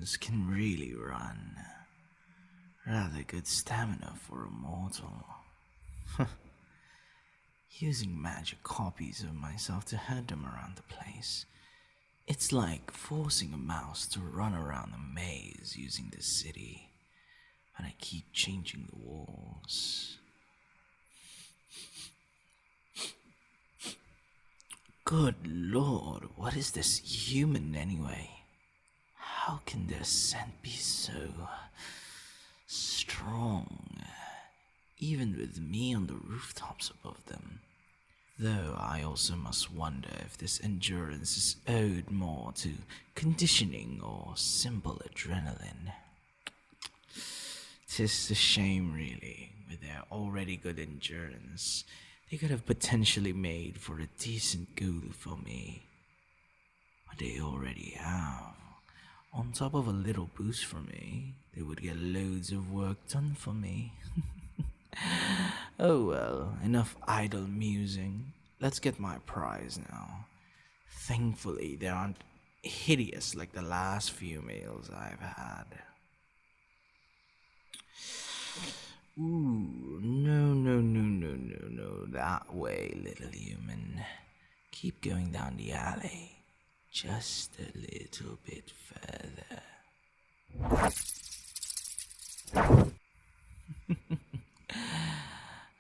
humans can really run. Rather good stamina for a mortal. Using magic copies of myself to herd them around the place. It's like forcing a mouse to run around a maze using the city, but I keep changing the walls. Good lord, what is this human anyway? How can their scent be so strong, even with me on the rooftops above them? Though I also must wonder if this endurance is owed more to conditioning or simple adrenaline. 'Tis a shame, really, with their already good endurance. They could have potentially made for a decent ghoul for me. But they already have. On top of a little boost for me, they would get loads of work done for me. Oh well, enough idle musing. Let's get my prize now. Thankfully, they aren't hideous like the last few meals I've had. Ooh, no, that way, little human. Keep going down the alley. Just a little bit further.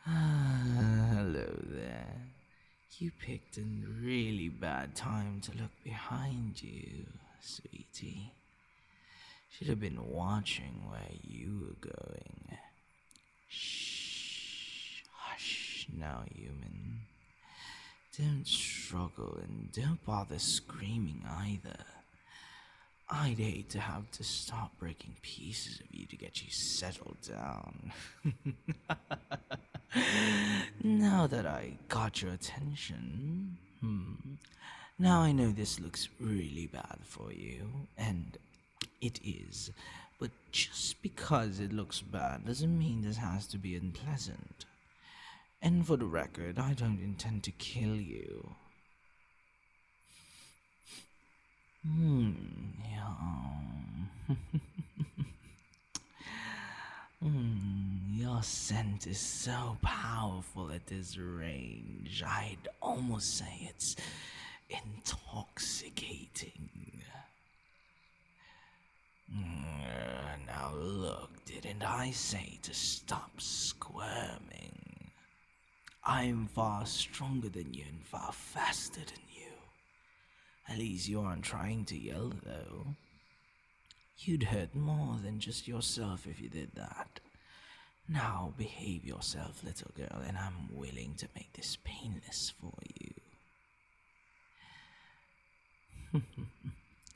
Hello there. You picked a really bad time to look behind you, sweetie. Should have been watching where you were going. Shh, hush now, human. Don't struggle and don't bother screaming either. I'd hate to have to stop breaking pieces of you to get you settled down. Now that I got your attention, now I know this looks really bad for you, and it is. But just because it looks bad doesn't mean this has to be unpleasant. And for the record, I don't intend to kill you. Your scent is so powerful at this range, I'd almost say it's intoxicating. Now look, didn't I say to stop squirming? I'm far stronger than you and far faster than you. At least you aren't trying to yell, though. You'd hurt more than just yourself if you did that. Now behave yourself, little girl, and I'm willing to make this painless for you.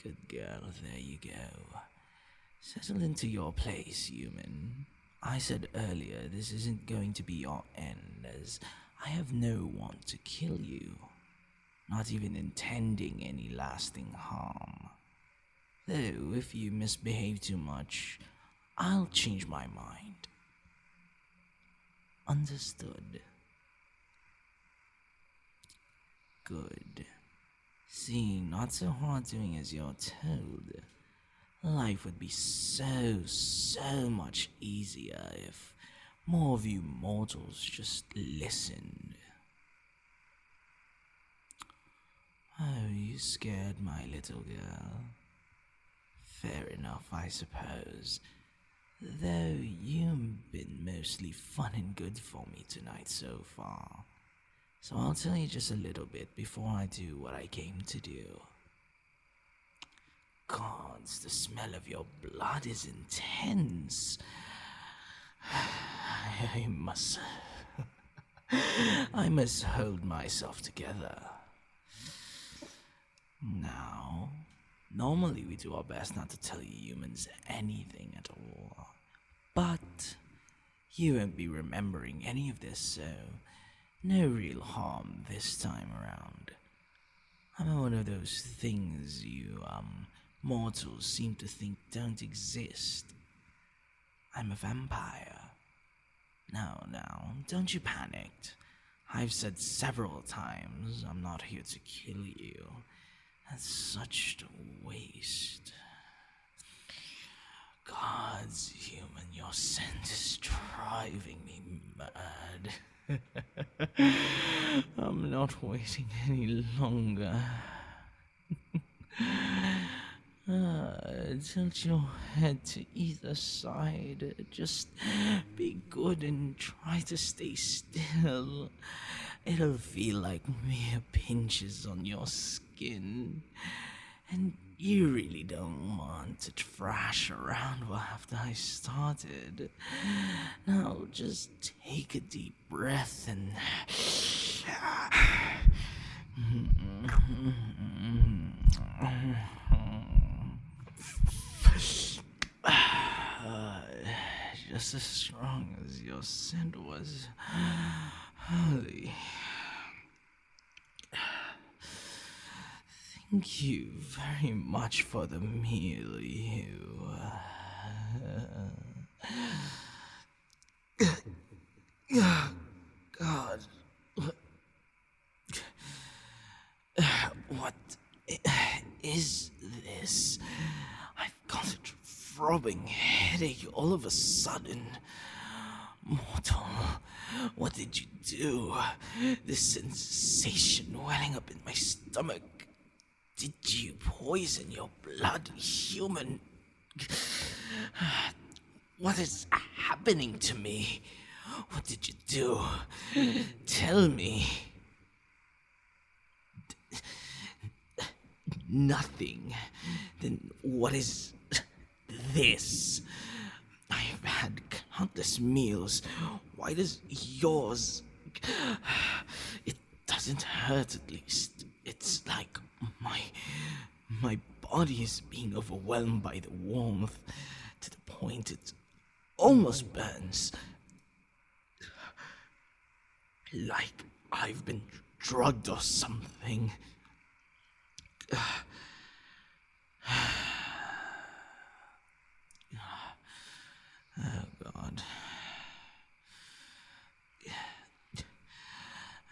Good girl, there you go. Settle into your place, human. I said earlier this isn't going to be your end, as I have no want to kill you. Not even intending any lasting harm. Though, if you misbehave too much, I'll change my mind. Understood. Good. See, not so hard doing as you're told. Life would be so much easier if more of you mortals just listened. Oh, you scared my little girl. Fair enough, I suppose. Though you've been mostly fun and good for me tonight so far. So I'll tell you just a little bit before I do what I came to do. Gods, the smell of your blood is intense. I must hold myself together. Now, normally we do our best not to tell you humans anything at all. But you won't be remembering any of this, so no real harm this time around. I'm one of those things you, mortals seem to think don't exist. I'm a vampire. Now, don't you panic. I've said several times I'm not here to kill you. That's such a waste. Your scent is driving me mad. I'm not waiting any longer. Tilt your head to either side. Just be good and try to stay still. It'll feel like mere pinches on your skin. And you really don't want to thrash around after I started. Now just take a deep breath and... just as strong as your scent was. Holy. Thank you very much for the meal, you. God. What is this? I've got a throbbing headache all of a sudden. Mortal, what did you do? This sensation welling up in my stomach. Did you poison your blood, human? What is happening to me? What did you do? Tell me. Nothing. Then what is this? I've had countless meals. Why does yours... It doesn't hurt, at least. It's like my body is being overwhelmed by the warmth to the point it almost burns. Like I've been drugged or something. Oh, God.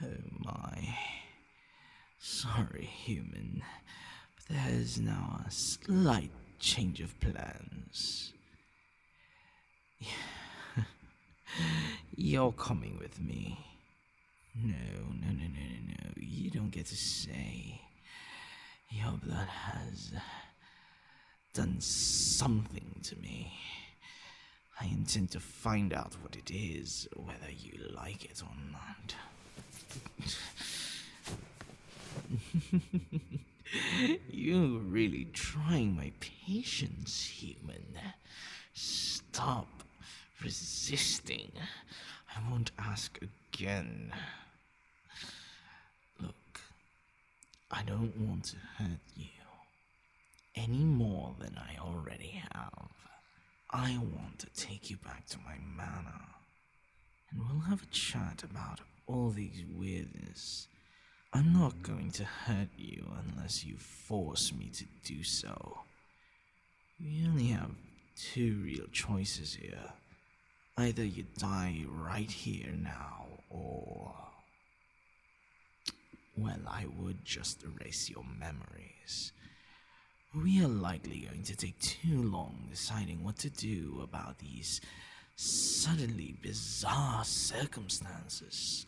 Oh, my. Sorry, human, but there's now a slight change of plans. You're coming with me. No. You don't get to say. Your blood has done something to me. I intend to find out what it is, whether you like it or not. You're really trying my patience, human. Stop resisting. I won't ask again. Look, I don't want to hurt you any more than I already have. I want to take you back to my manor, and we'll have a chat about all these weirdness. I'm not going to hurt you unless you force me to do so. We only have two real choices here. Either you die right here now, or... well, I would just erase your memories. We are likely going to take too long deciding what to do about these suddenly bizarre circumstances.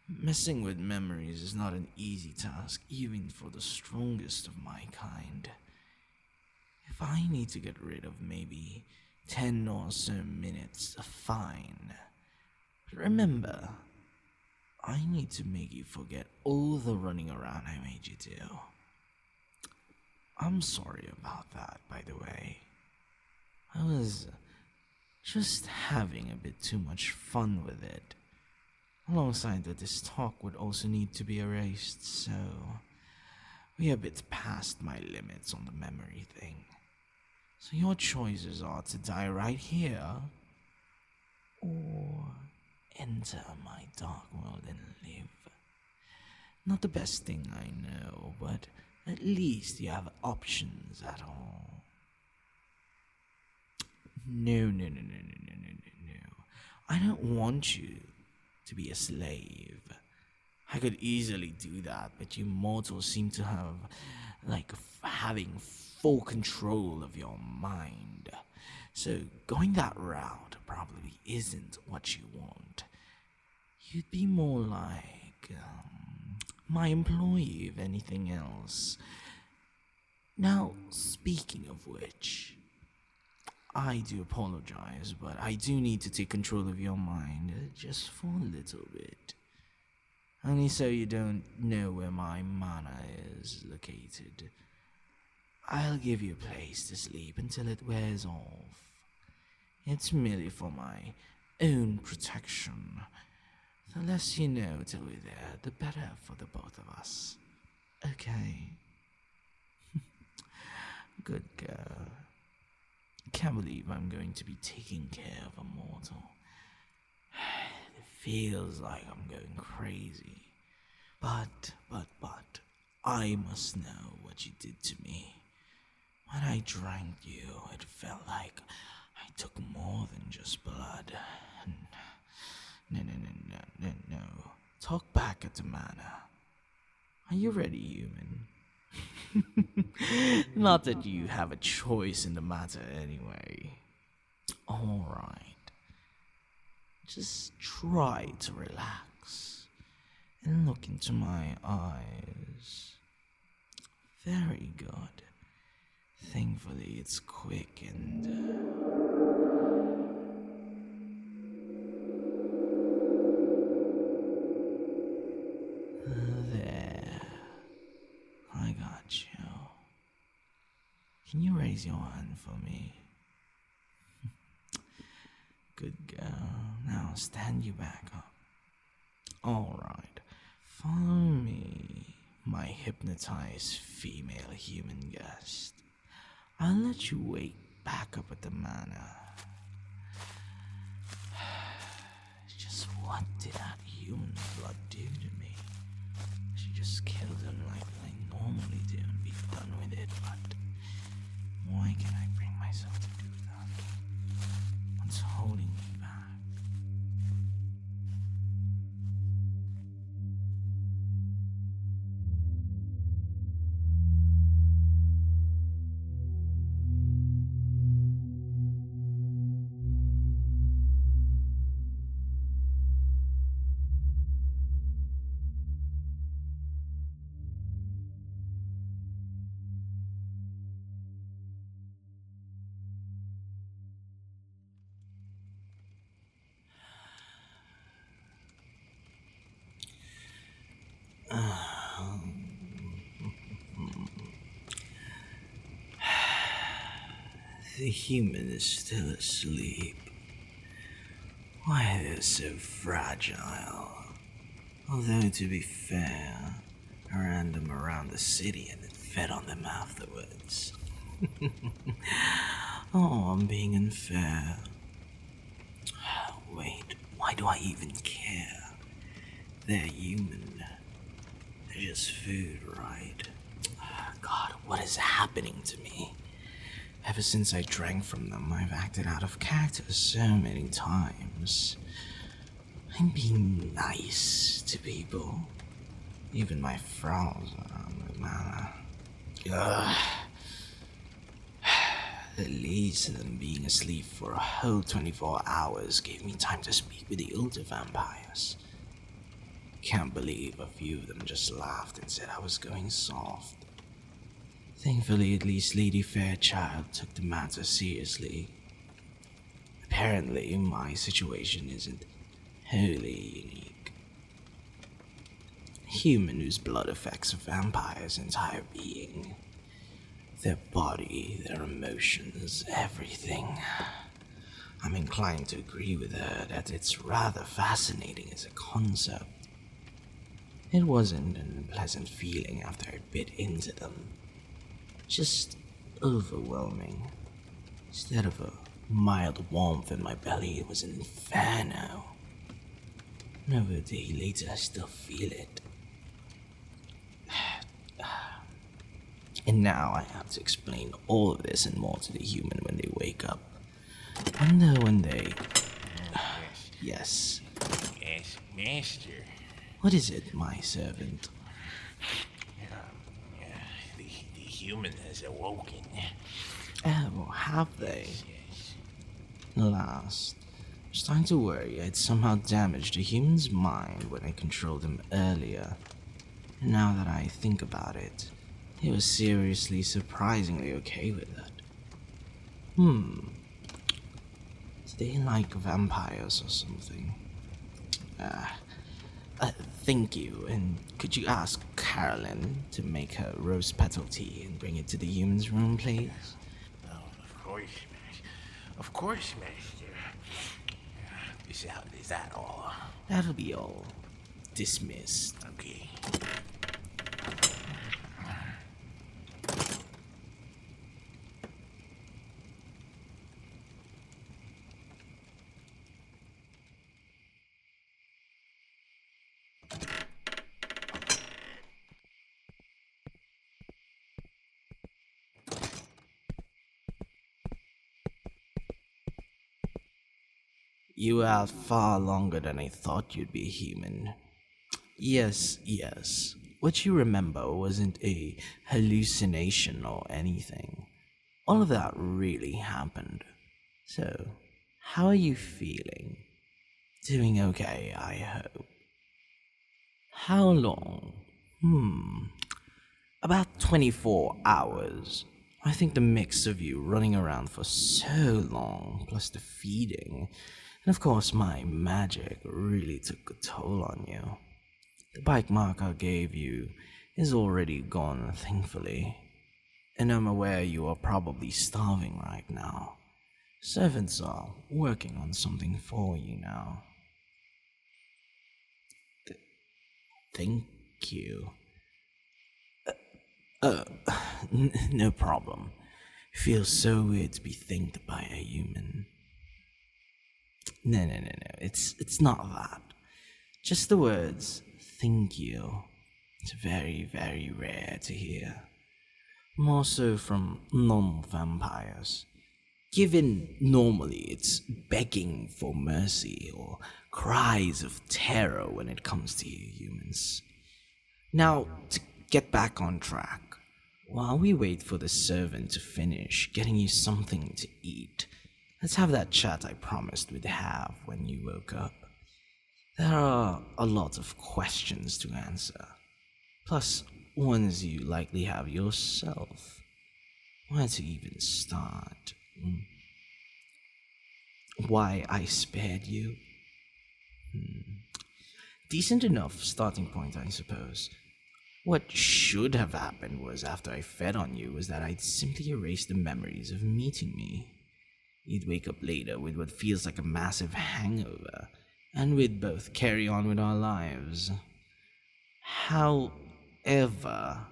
Messing with memories is not an easy task, even for the strongest of my kind. If I need to get rid of maybe 10 or so minutes, fine. But remember, I need to make you forget all the running around I made you do. I'm sorry about that, by the way. I was just having a bit too much fun with it. Alongside that, this talk would also need to be erased, so we're a bit past my limits on the memory thing. So your choices are to die right here, or enter my dark world and live. Not the best thing, I know, but at least you have options at all. No. I don't want you to be a slave. I could easily do that, but you mortals seem to have, having full control of your mind. So going that route probably isn't what you want. You'd be more like my employee, if anything else. Now, speaking of which, I do apologize, but I do need to take control of your mind just for a little bit. Only so you don't know where my mana is located. I'll give you a place to sleep until it wears off. It's merely for my own protection. The less you know till we're there, the better for the both of us. Okay? Good girl. Can't believe I'm going to be taking care of a mortal. It feels like I'm going crazy. But, I must know what you did to me. When I drank you, it felt like I took more than just blood. No. Talk back at the manor. Are you ready, human? Not that you have a choice in the matter anyway. Alright. Just try to relax and look into my eyes. Very good. Thankfully, it's quick and... There. I got you. Can you raise your hand for me? Good girl. Now stand you back up. Alright. Follow me, my hypnotized female human guest. I'll let you wake back up at the manor. Just what did that human blood do to me? I should just kill them like I normally do and be done with it, but why can't I bring myself to do that? What's holding me back? The human is still asleep. Why they're so fragile. Although, to be fair, I ran them around the city and then fed on them afterwards. Oh, I'm being unfair. Wait, why do I even care? They're human. They're just food, right? God, what is happening to me? Ever since I drank from them, I've acted out of character so many times. I'm being nice to people. Even my frowns around the manor. Ugh. At least them being asleep for a whole 24 hours gave me time to speak with the older vampires. Can't believe a few of them just laughed and said I was going soft. Thankfully, at least Lady Fairchild took the matter seriously. Apparently, my situation isn't wholly unique. A human whose blood affects a vampire's entire being. Their body, their emotions, everything. I'm inclined to agree with her that it's rather fascinating as a concept. It wasn't an unpleasant feeling after I bit into them. Just overwhelming. Instead of a mild warmth in my belly, it was an inferno. Over a day later, I still feel it. And now I have to explain all of this and more to the human when they wake up. And when they... Yes. Yes, master. What is it, my servant? The human has awoken. Oh, have they? Yes. Last. I was starting to worry I'd somehow damaged a human's mind when I controlled him earlier. And now that I think about it, he was seriously surprisingly okay with that. Do they like vampires or something? Thank you, and could you ask Carolyn to make her rose petal tea and bring it to the humans' room, please? Oh, of course, Master. Of course, Master. Is that all? That'll be all. Dismissed. Okay. You were out far longer than I thought you'd be human. Yes, yes. What you remember wasn't a hallucination or anything. All of that really happened. So, how are you feeling? Doing okay, I hope. How long? About 24 hours. I think the mix of you running around for so long, plus the feeding, and of course my magic really took a toll on you. The bike mark I gave you is already gone, thankfully. And I'm aware you are probably starving right now. Servants are working on something for you now. Thank you. No problem. Feels so weird to be thanked by a human. No. It's not that. Just the words, thank you. It's very, very rare to hear. More so from normal vampires. Given normally it's begging for mercy or cries of terror when it comes to you humans. Now, to get back on track, while we wait for the servant to finish getting you something to eat, let's have that chat I promised we'd have when you woke up. There are a lot of questions to answer, plus ones you likely have yourself. Where to even start? Why I spared you? Decent enough starting point, I suppose. What should have happened was after I fed on you was that I'd simply erase the memories of meeting me. You'd wake up later with what feels like a massive hangover, and we'd both carry on with our lives. However,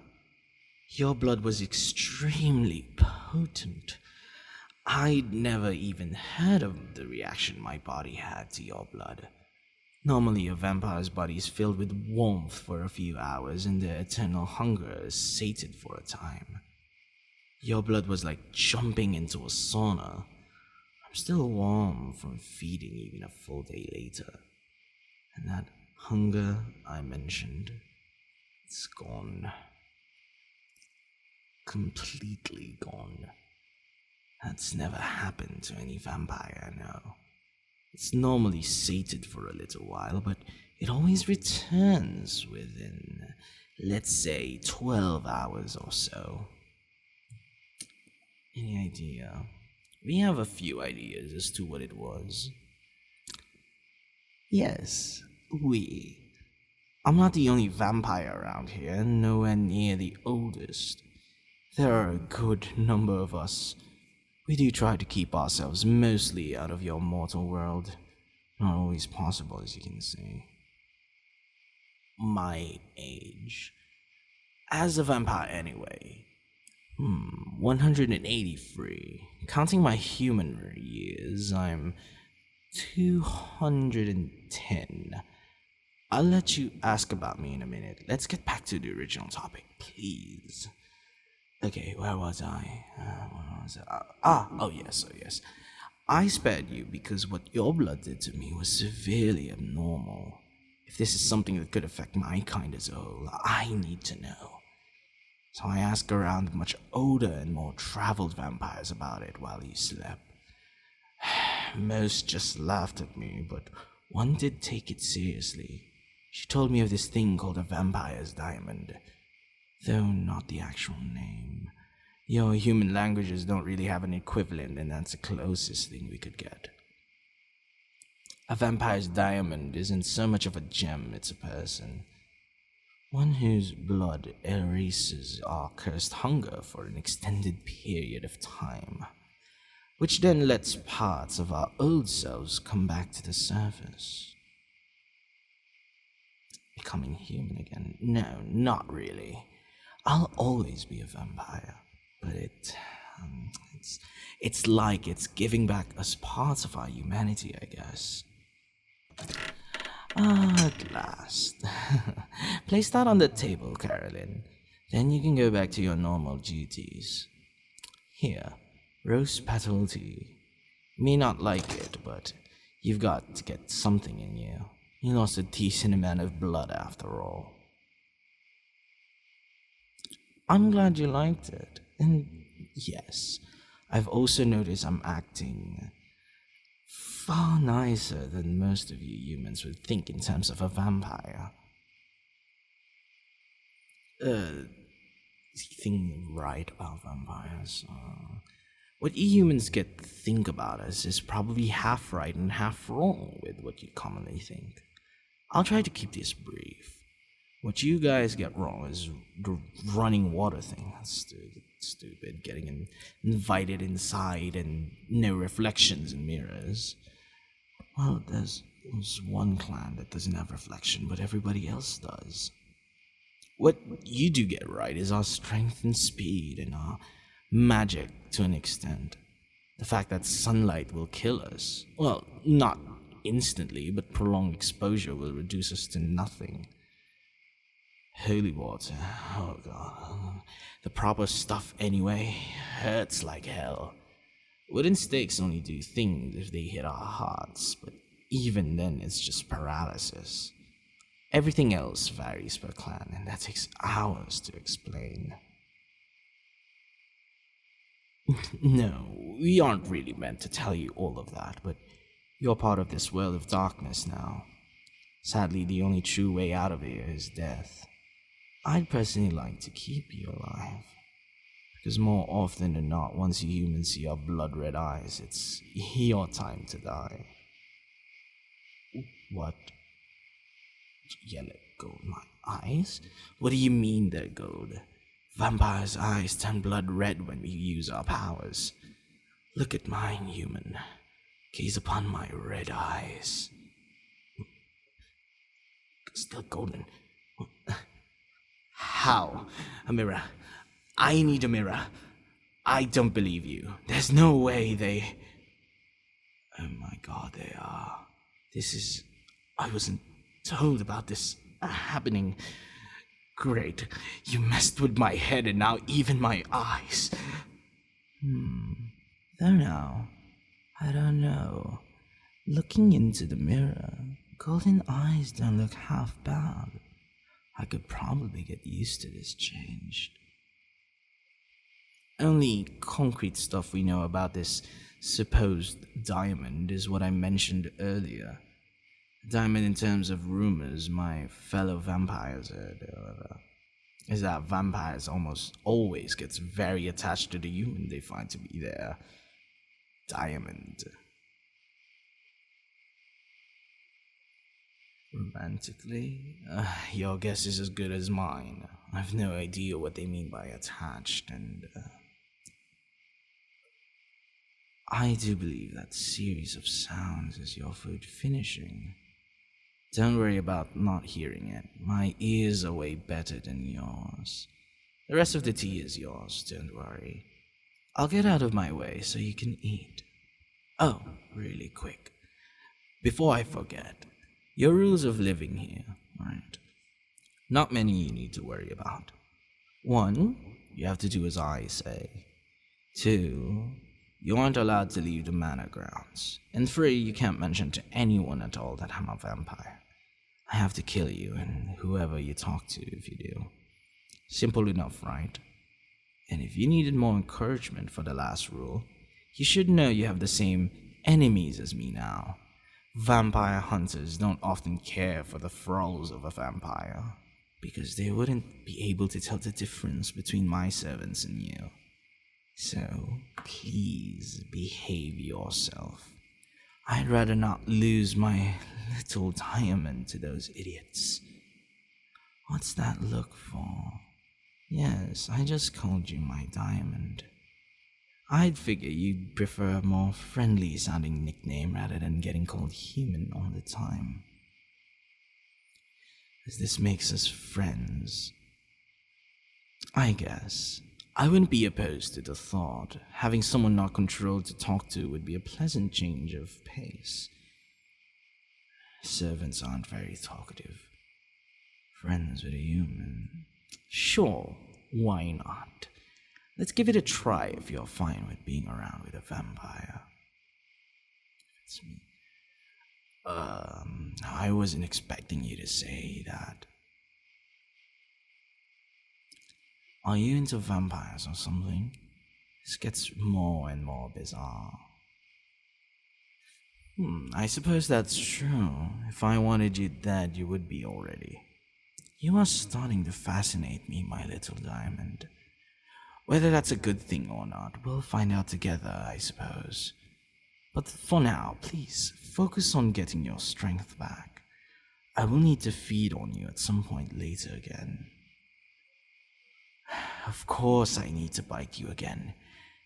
your blood was extremely potent. I'd never even heard of the reaction my body had to your blood. Normally, a vampire's body is filled with warmth for a few hours and their eternal hunger is sated for a time. Your blood was like jumping into a sauna. I'm still warm from feeding even a full day later. And that hunger I mentioned, it's gone. Completely gone. That's never happened to any vampire, no. It's normally sated for a little while, but it always returns within, let's say, 12 hours or so. Any idea? We have a few ideas as to what it was. Yes, we. I'm not the only vampire around here, and nowhere near the oldest. There are a good number of us. We do try to keep ourselves mostly out of your mortal world. Not always possible, as you can see. My age. As a vampire, anyway. 183. Counting my human years, I'm 210. I'll let you ask about me in a minute. Let's get back to the original topic, please. Okay, where was I? Oh yes. I spared you because what your blood did to me was severely abnormal. If this is something that could affect my kind as a whole, I need to know. So I asked around much older and more traveled vampires about it while you slept. Most just laughed at me, but one did take it seriously. She told me of this thing called a vampire's diamond, though not the actual name. Your human languages don't really have an equivalent, and that's the closest thing we could get. A vampire's diamond isn't so much of a gem, it's a person. One whose blood erases our cursed hunger for an extended period of time, which then lets parts of our old selves come back to the surface. Becoming human again? No, not really. I'll always be a vampire, but it's like it's giving back us parts of our humanity, I guess. At last. Place that on the table, Carolyn. Then you can go back to your normal duties. Here, rose petal tea. May not like it, but you've got to get something in you. You lost a decent amount of blood after all. I'm glad you liked it. And yes, I've also noticed I'm acting far nicer than most of you humans would think in terms of a vampire. Thing right about vampires. What you humans get to think about us is probably half right and half wrong with what you commonly think. I'll try to keep this brief. What you guys get wrong is the running water thing. That's stupid. Getting invited inside and no reflections in mirrors. Well, there's one clan that doesn't have reflection, but everybody else does. What you do get right is our strength and speed and our magic to an extent. The fact that sunlight will kill us. Well, not instantly, but prolonged exposure will reduce us to nothing. Holy water, oh god. The proper stuff anyway, hurts like hell. Wooden stakes only do things if they hit our hearts, but even then it's just paralysis. Everything else varies per clan, and that takes hours to explain. No, we aren't really meant to tell you all of that, but you're part of this world of darkness now. Sadly, the only true way out of here is death. I'd personally like to keep you alive. Because more often than not, once you humans see your blood-red eyes, it's your time to die. What? Yellow gold, my eyes? What do you mean they're gold? Vampires' eyes turn blood red when we use our powers. Look at mine, human. Gaze upon my red eyes. Still golden. How? A mirror. I need a mirror. I don't believe you. There's no way they... Oh my god, they are. I wasn't told about this happening. Great. You messed with my head and now even my eyes. There now. I don't know. Looking into the mirror, golden eyes don't look half bad. I could probably get used to this change. Only concrete stuff we know about this supposed diamond is what I mentioned earlier. Diamond in terms of rumors my fellow vampires heard, however, is that vampires almost always gets very attached to the human they find to be their diamond. Romantically? Your guess is as good as mine. I've no idea what they mean by attached, and I do believe that series of sounds is your food finishing. Don't worry about not hearing it. My ears are way better than yours. The rest of the tea is yours, don't worry. I'll get out of my way so you can eat. Oh, really quick. Before I forget, your rules of living here, right? Not many you need to worry about. 1, you have to do as I say. 2, you aren't allowed to leave the manor grounds. And 3, you can't mention to anyone at all that I'm a vampire. I have to kill you and whoever you talk to if you do. Simple enough, right? And if you needed more encouragement for the last rule, you should know you have the same enemies as me now. Vampire hunters don't often care for the thralls of a vampire, because they wouldn't be able to tell the difference between my servants and you. So, please behave yourself. I'd rather not lose my little diamond to those idiots. What's that look for? Yes, I just called you my diamond. I'd figure you'd prefer a more friendly sounding nickname rather than getting called human all the time. As this makes us friends. I guess I wouldn't be opposed to the thought. Having someone not controlled to talk to would be a pleasant change of pace. Servants aren't very talkative. Friends with a human. Sure, why not? Let's give it a try if you're fine with being around with a vampire. It's me. I wasn't expecting you to say that. Are you into vampires or something? This gets more and more bizarre. I suppose that's true. If I wanted you dead, you would be already. You are starting to fascinate me, my little diamond. Whether that's a good thing or not, we'll find out together, I suppose. But for now, please, focus on getting your strength back. I will need to feed on you at some point later again. Of course I need to bite you again.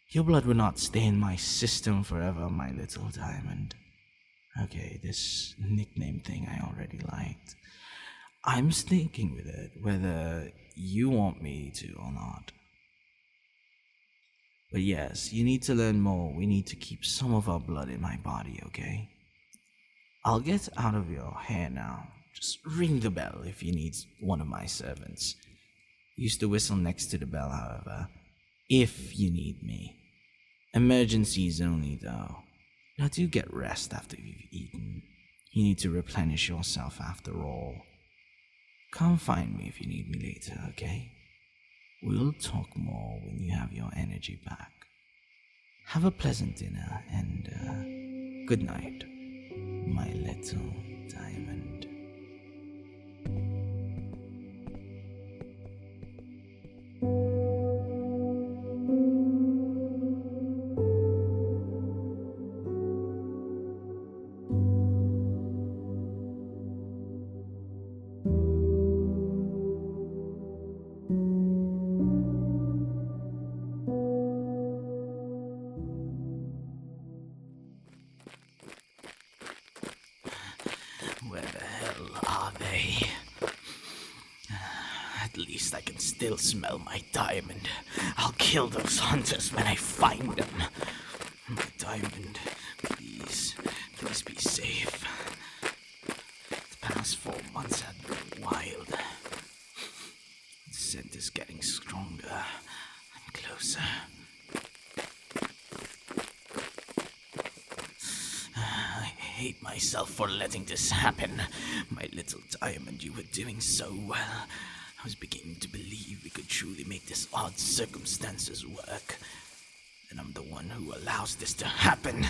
Your blood will not stay in my system forever, my little diamond. Okay, this nickname thing I already liked. I'm sticking with it, whether you want me to or not. But yes, you need to learn more. We need to keep some of our blood in my body, okay? I'll get out of your hair now. Just ring the bell if you need one of my servants. Use the whistle next to the bell, however, if you need me. Emergencies only, though. Now do get rest after you've eaten. You need to replenish yourself after all. Come find me if you need me later, okay? We'll talk more when you have your energy back. Have a pleasant dinner and good night, my little diamond. Where the hell are they? At least I can still smell my diamond. I'll kill those hunters when I find them. My diamond, please be safe. The past 4 months have been wild. The scent is getting stronger. I'm closer. I hate myself for letting this happen. My little diamond, you were doing so well. I was beginning to believe we could truly make this odd circumstances work. And I'm the one who allows this to happen.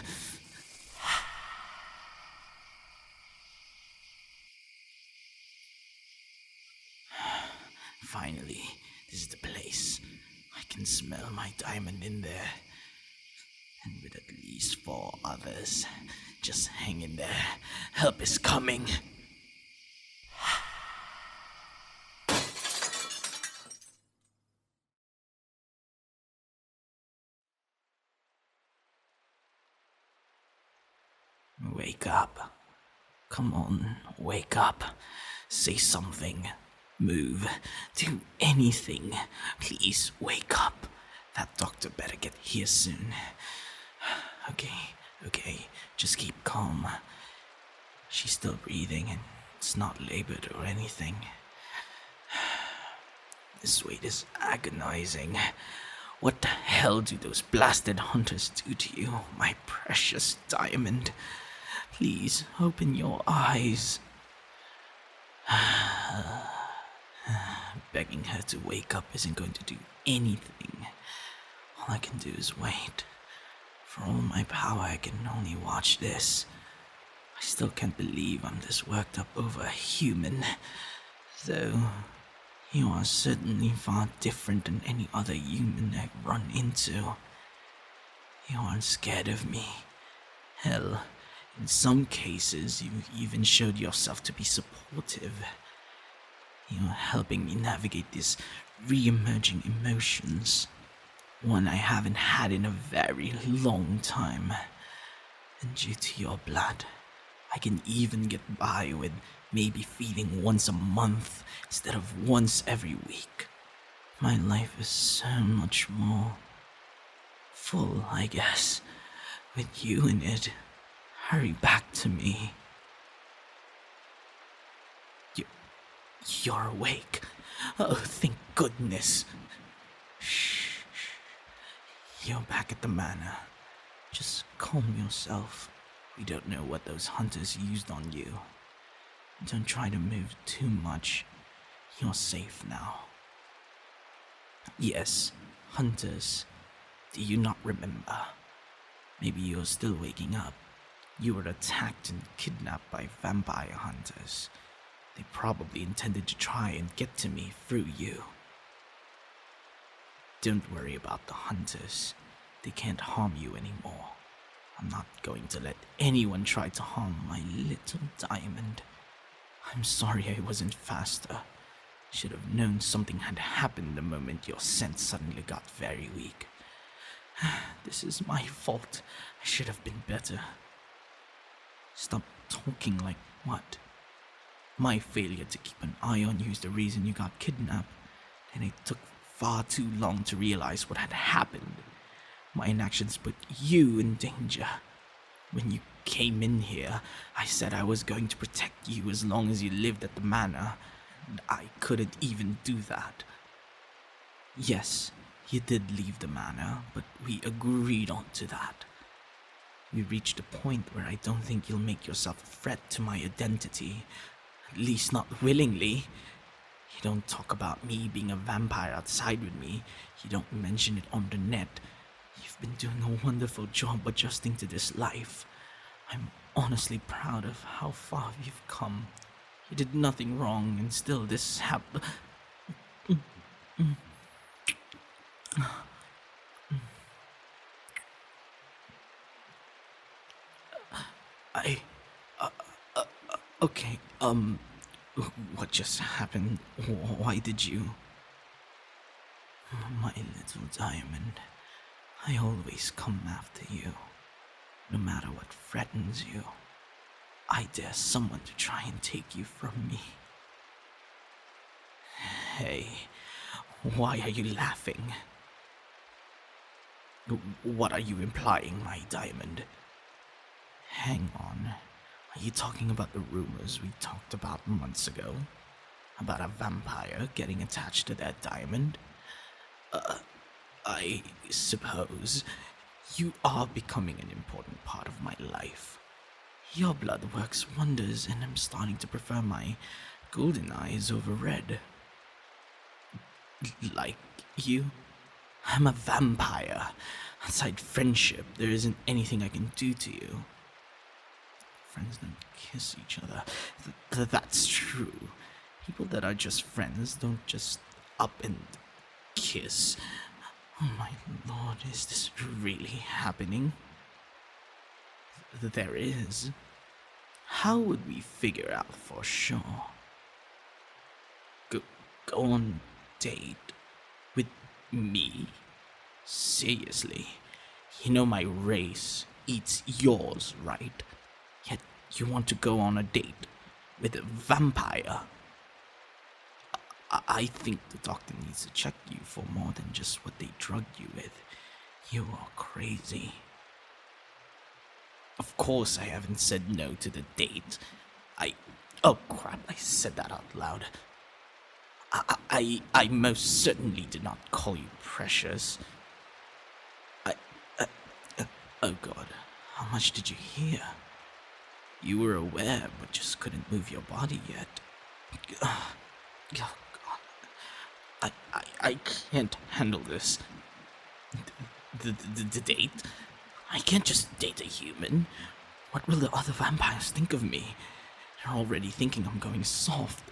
Finally, this is the place. I can smell my diamond in there. And with at least 4 others. Just hang in there. Help is coming. Wake up. Come on, wake up. Say something. Move. Do anything. Please wake up. That doctor better get here soon. Okay, just keep calm. She's still breathing and it's not labored or anything. This wait is agonizing. What the hell do those blasted hunters do to you, my precious diamond? Please open your eyes. begging her to wake up isn't going to do anything. All I can do is wait. For all my power, I can only watch this. I still can't believe I'm this worked up over a human. Though, you are certainly far different than any other human I've run into. You aren't scared of me. Hell, in some cases, you even showed yourself to be supportive. You're helping me navigate these re-emerging emotions. One I haven't had in a very long time. And due to your blood, I can even get by with maybe feeding once a month instead of once every week. My life is so much more full, I guess, with you in it. Hurry back to me. You're awake. Oh, thank goodness. Shh. You're back at the manor. Just calm yourself. We don't know what those hunters used on you. Don't try to move too much. You're safe now. Yes, hunters. Do you not remember? Maybe you're still waking up. You were attacked and kidnapped by vampire hunters. They probably intended to try and get to me through you. Don't worry about the hunters. They can't harm you anymore. I'm not going to let anyone try to harm my little diamond. I'm sorry I wasn't faster. Should have known something had happened the moment your sense suddenly got very weak. This is my fault. I should have been better. Stop talking like what? My failure to keep an eye on you is the reason you got kidnapped, and it took far too long to realize what had happened. My inactions put you in danger. When you came in here, I said I was going to protect you as long as you lived at the manor, and I couldn't even do that. Yes, you did leave the manor, but we agreed on to that. We reached a point where I don't think you'll make yourself a threat to my identity, at least not willingly. You don't talk about me being a vampire outside with me. You don't mention it on the net. You've been doing a wonderful job adjusting to this life. I'm honestly proud of how far you've come. You did nothing wrong, and still this happened. Okay, what just happened? Why did you? My little diamond, I always come after you, no matter what threatens you. I dare someone to try and take you from me. Hey, why are you laughing? What are you implying, my diamond? Hang on. Are you talking about the rumors we talked about months ago? About a vampire getting attached to their diamond? I suppose you are becoming an important part of my life. Your blood works wonders, and I'm starting to prefer my golden eyes over red. Like you? I'm a vampire. Outside friendship, there isn't anything I can do to you. Friends don't kiss each other. That's true. People that are just friends don't just up and kiss. Oh my lord, is this really happening? There is. How would we figure out for sure? Go on date with me? Seriously? You know my race eats yours, right? Yet you want to go on a date with a vampire? I think the doctor needs to check you for more than just what they drugged you with. You are crazy. Of course I haven't said no to the date. Oh crap, I said that out loud. I most certainly did not call you precious. Oh god, how much did you hear? You were aware, but just couldn't move your body yet. Oh god, I can't handle this. The date? I can't just date a human. What will the other vampires think of me? They're already thinking I'm going soft.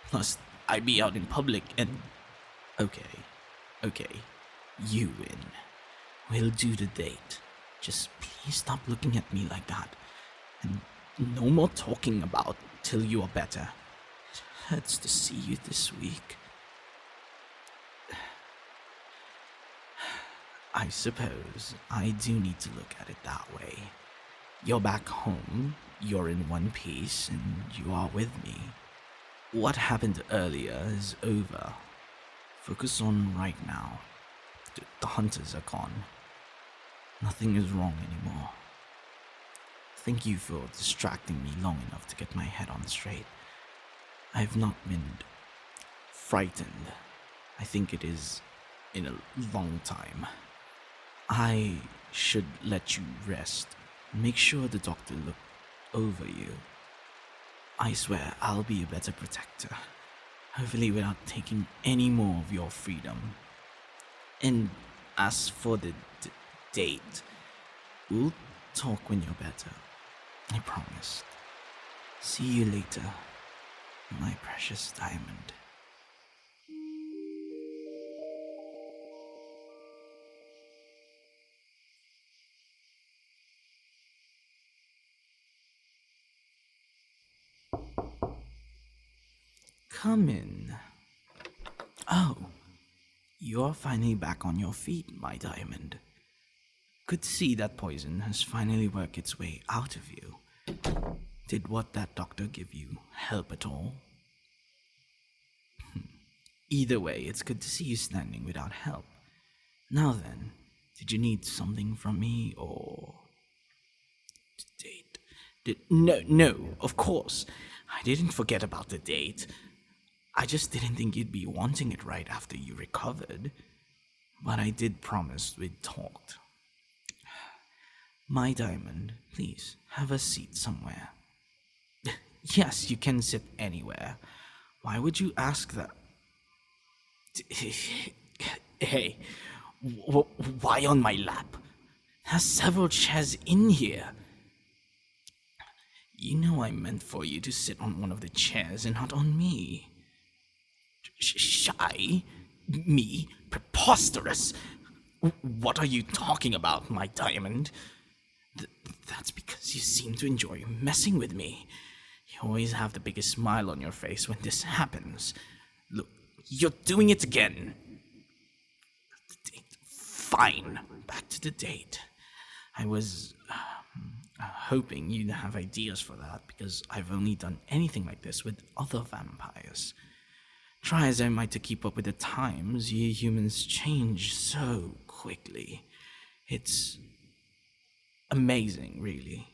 Plus, I be out in public and... Okay, you win. We'll do the date. Just please stop looking at me like that. And no more talking about till you are better. It hurts to see you this week. I suppose I do need to look at it that way. You're back home, you're in one piece, and you are with me. What happened earlier is over. Focus on right now. The hunters are gone. Nothing is wrong anymore. Thank you for distracting me long enough to get my head on straight. I have not been frightened. I think it is in a long time. I should let you rest. Make sure the doctor looked over you. I swear I'll be a better protector. Hopefully without taking any more of your freedom. And as for the date, we'll talk when you're better. I promise. See you later, my precious diamond. Come in. Oh, you're finally back on your feet, my diamond. Good to see that poison has finally worked its way out of you. Did what that doctor give you help at all? Either way, it's good to see you standing without help. Now then, did you need something from me or... Date? No, of course. I didn't forget about the date. I just didn't think you'd be wanting it right after you recovered. But I did promise we'd talk. My diamond, please, have a seat somewhere. Yes, you can sit anywhere. Why would you ask that? Hey, why on my lap? There's several chairs in here. You know I meant for you to sit on one of the chairs and not on me. Shy? Me? Preposterous! What are you talking about, my diamond? That's because you seem to enjoy messing with me. You always have the biggest smile on your face when this happens. Look, you're doing it again. The date. Fine. Back to the date. I was hoping you'd have ideas for that because I've only done anything like this with other vampires. Try as I might to keep up with the times, you humans change so quickly. It's amazing, really.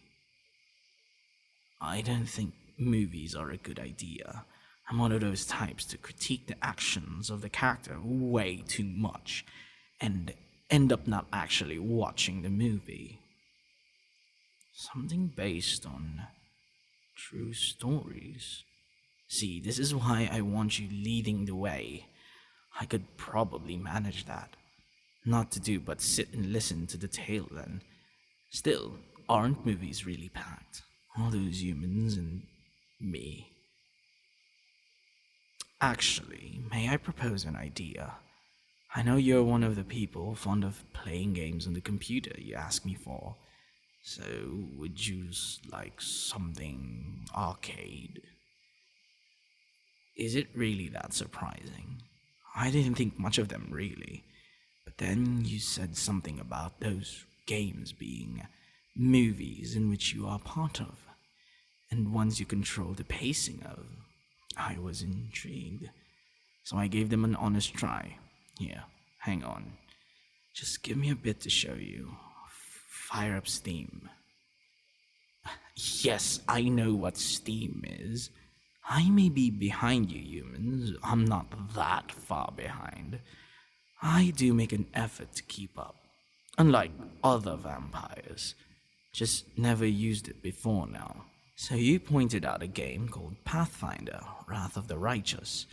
I don't think movies are a good idea. I'm one of those types to critique the actions of the character way too much and end up not actually watching the movie. Something based on true stories. See, this is why I want you leading the way. I could probably manage that. Not to do but sit and listen to the tale then. Still, aren't movies really packed? All those humans and me. Actually, may I propose an idea? I know you're one of the people fond of playing games on the computer you asked me for. So, would you like something arcade? Is it really that surprising? I didn't think much of them, really. But then you said something about those games being movies in which you are part of, and ones you control the pacing of. I was intrigued, so I gave them an honest try. Here, hang on. Just give me a bit to show you. Fire up Steam. Yes, I know what Steam is. I may be behind you humans, I'm not that far behind. I do make an effort to keep up, unlike other vampires. Just never used it before now. So you pointed out a game called Pathfinder, Wrath of the Righteous,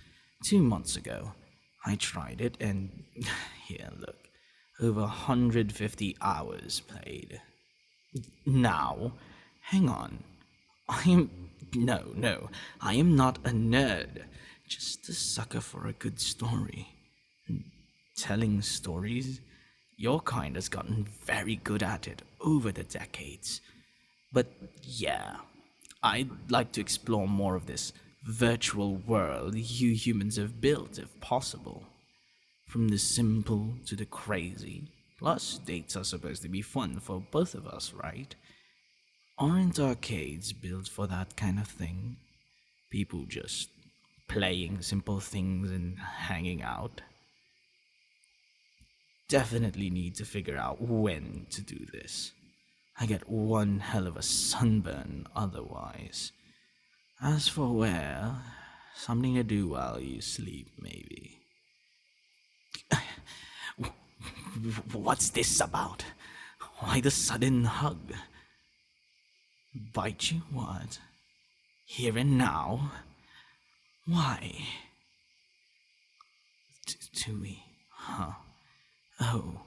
2 months ago. I tried it and here, look, over 150 hours played. Now, hang on. No, I am not a nerd. Just a sucker for a good story. Telling stories, your kind has gotten very good at it over the decades. But yeah, I'd like to explore more of this virtual world you humans have built if possible. From the simple to the crazy. Plus, dates are supposed to be fun for both of us, right? Aren't arcades built for that kind of thing? People just playing simple things and hanging out? Definitely need to figure out when to do this. I get one hell of a sunburn otherwise. As for where, something to do while you sleep, maybe. What's this about? Why the sudden hug? Bite you what? Here and now? Why? Tui, huh? Oh,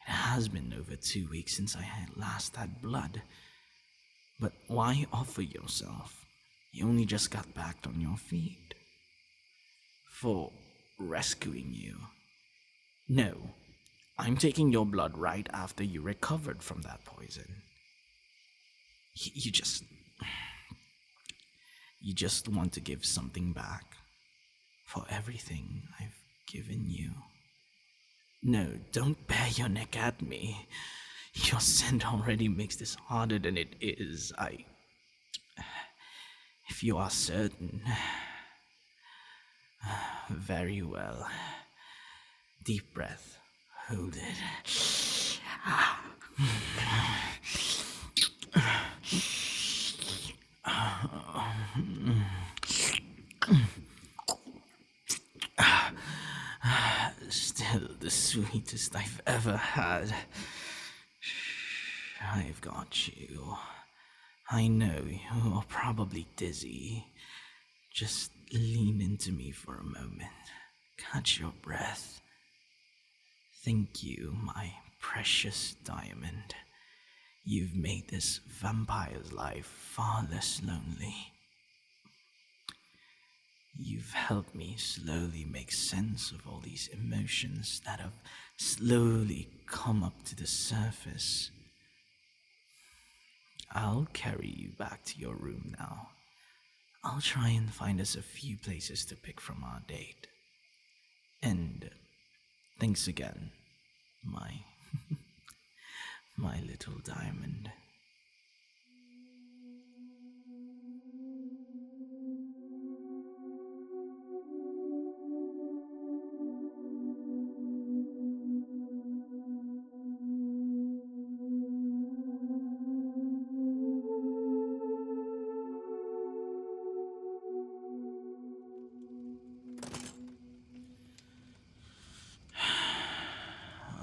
it has been over 2 weeks since I had last had blood. But why offer yourself? You only just got back on your feet. For rescuing you. No, I'm taking your blood right after you recovered from that poison. You just want to give something back for everything I've given you. No, don't bare your neck at me. Your scent already makes this harder than it is. If you are certain. Very well. Deep breath. Hold it. Still the sweetest I've ever had. I've got you. I know you're probably dizzy. Just lean into me for a moment. Catch your breath. Thank you, my precious diamond. You've made this vampire's life far less lonely. You've helped me slowly make sense of all these emotions that have slowly come up to the surface. I'll carry you back to your room now. I'll try and find us a few places to pick from our date. And thanks again, my my little diamond.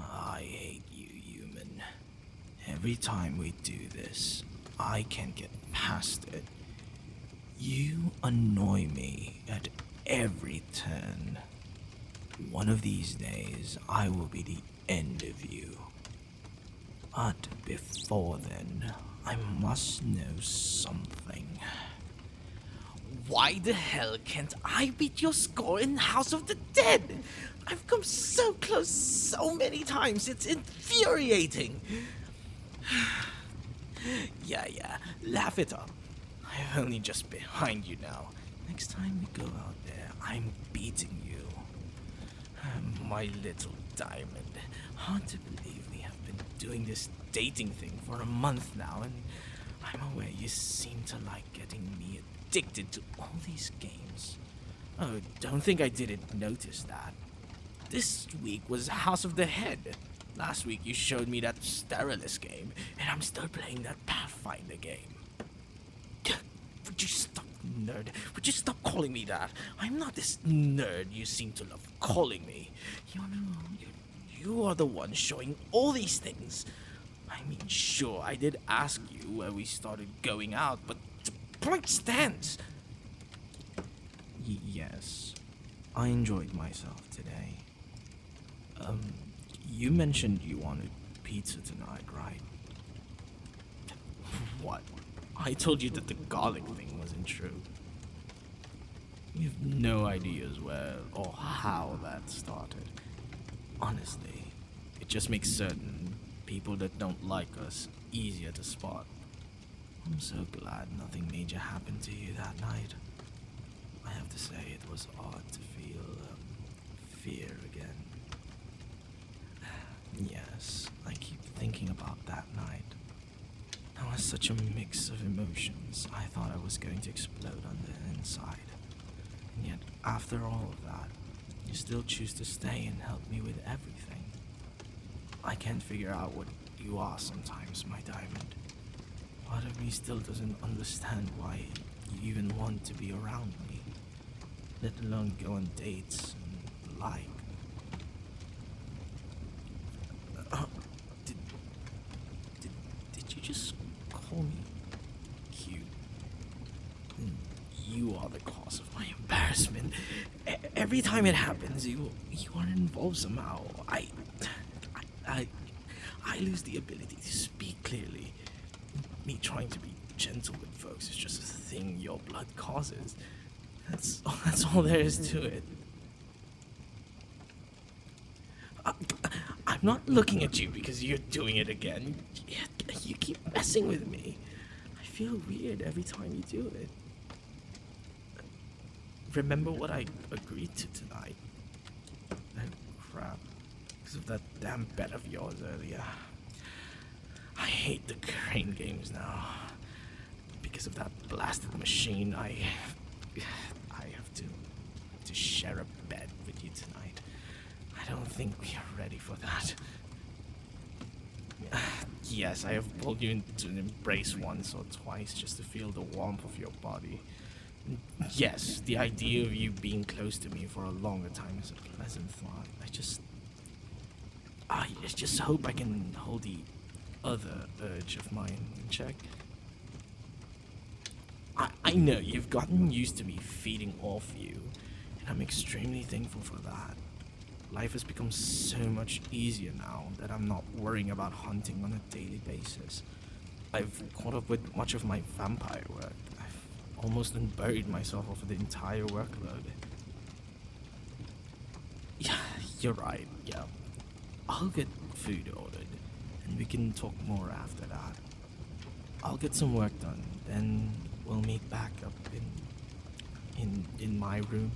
I hate you, human. Every time we do this, I can't get past it. You annoy me at every turn. One of these days, I will be the end of you. But before then, I must know something. Why the hell can't I beat your score in House of the Dead? I've come so close so many times, it's infuriating. Yeah, laugh it up. I'm only just behind you now. Next time we go out there, I'm beating you. My little diamond. Hard to believe we have been doing this dating thing for a month now, and I'm aware you seem to like getting me addicted to all these games. Oh, don't think I didn't notice that. This week was House of the Head. Last week you showed me that Sterilis game, and I'm still playing that Pathfinder game. Would you stop, nerd? Would you stop calling me that? I'm not this nerd you seem to love calling me. You are the one showing all these things. I mean, sure, I did ask you where we started going out, but the point stands. Yes, I enjoyed myself today. You mentioned you wanted pizza tonight, right? What? I told you that the garlic thing wasn't true. You have no ideas where or how that started. Honestly, it just makes certain people that don't like us easier to spot. I'm so glad nothing major happened to you that night. I have to say it was odd to feel fear again. Yes, I keep thinking about that night. That was such a mix of emotions. I thought I was going to explode on the inside. And yet, after all of that, you still choose to stay and help me with everything. I can't figure out what you are sometimes, my diamond. Part of me still doesn't understand why you even want to be around me, let alone go on dates and the like. Did you just call me cute? You are the cause of my embarrassment. Every time it happens, you are involved somehow. I lose the ability to speak clearly. Me trying to be gentle with folks is just a thing your blood causes. That's all there is to it. I'm not looking at you because you're doing it again. You keep messing with me. I feel weird every time you do it. Remember what I agreed to tonight? Oh, crap. Because of that damn bet of yours earlier. I hate the crane games now. Because of that blasted machine, I have to share a bed with you tonight. I don't think we are ready for that. Yes, I have pulled you into an embrace once or twice just to feel the warmth of your body. Yes, the idea of you being close to me for a longer time is a pleasant thought. I just hope I can hold the other urge of mine in check. I know you've gotten used to me feeding off you, and I'm extremely thankful for that. Life has become so much easier now that I'm not worrying about hunting on a daily basis. I've caught up with much of my vampire work. I've almost unburied myself over the entire workload. Yeah, you're right, yeah. I'll get food ordered, and we can talk more after that. I'll get some work done, then we'll meet back up in my room.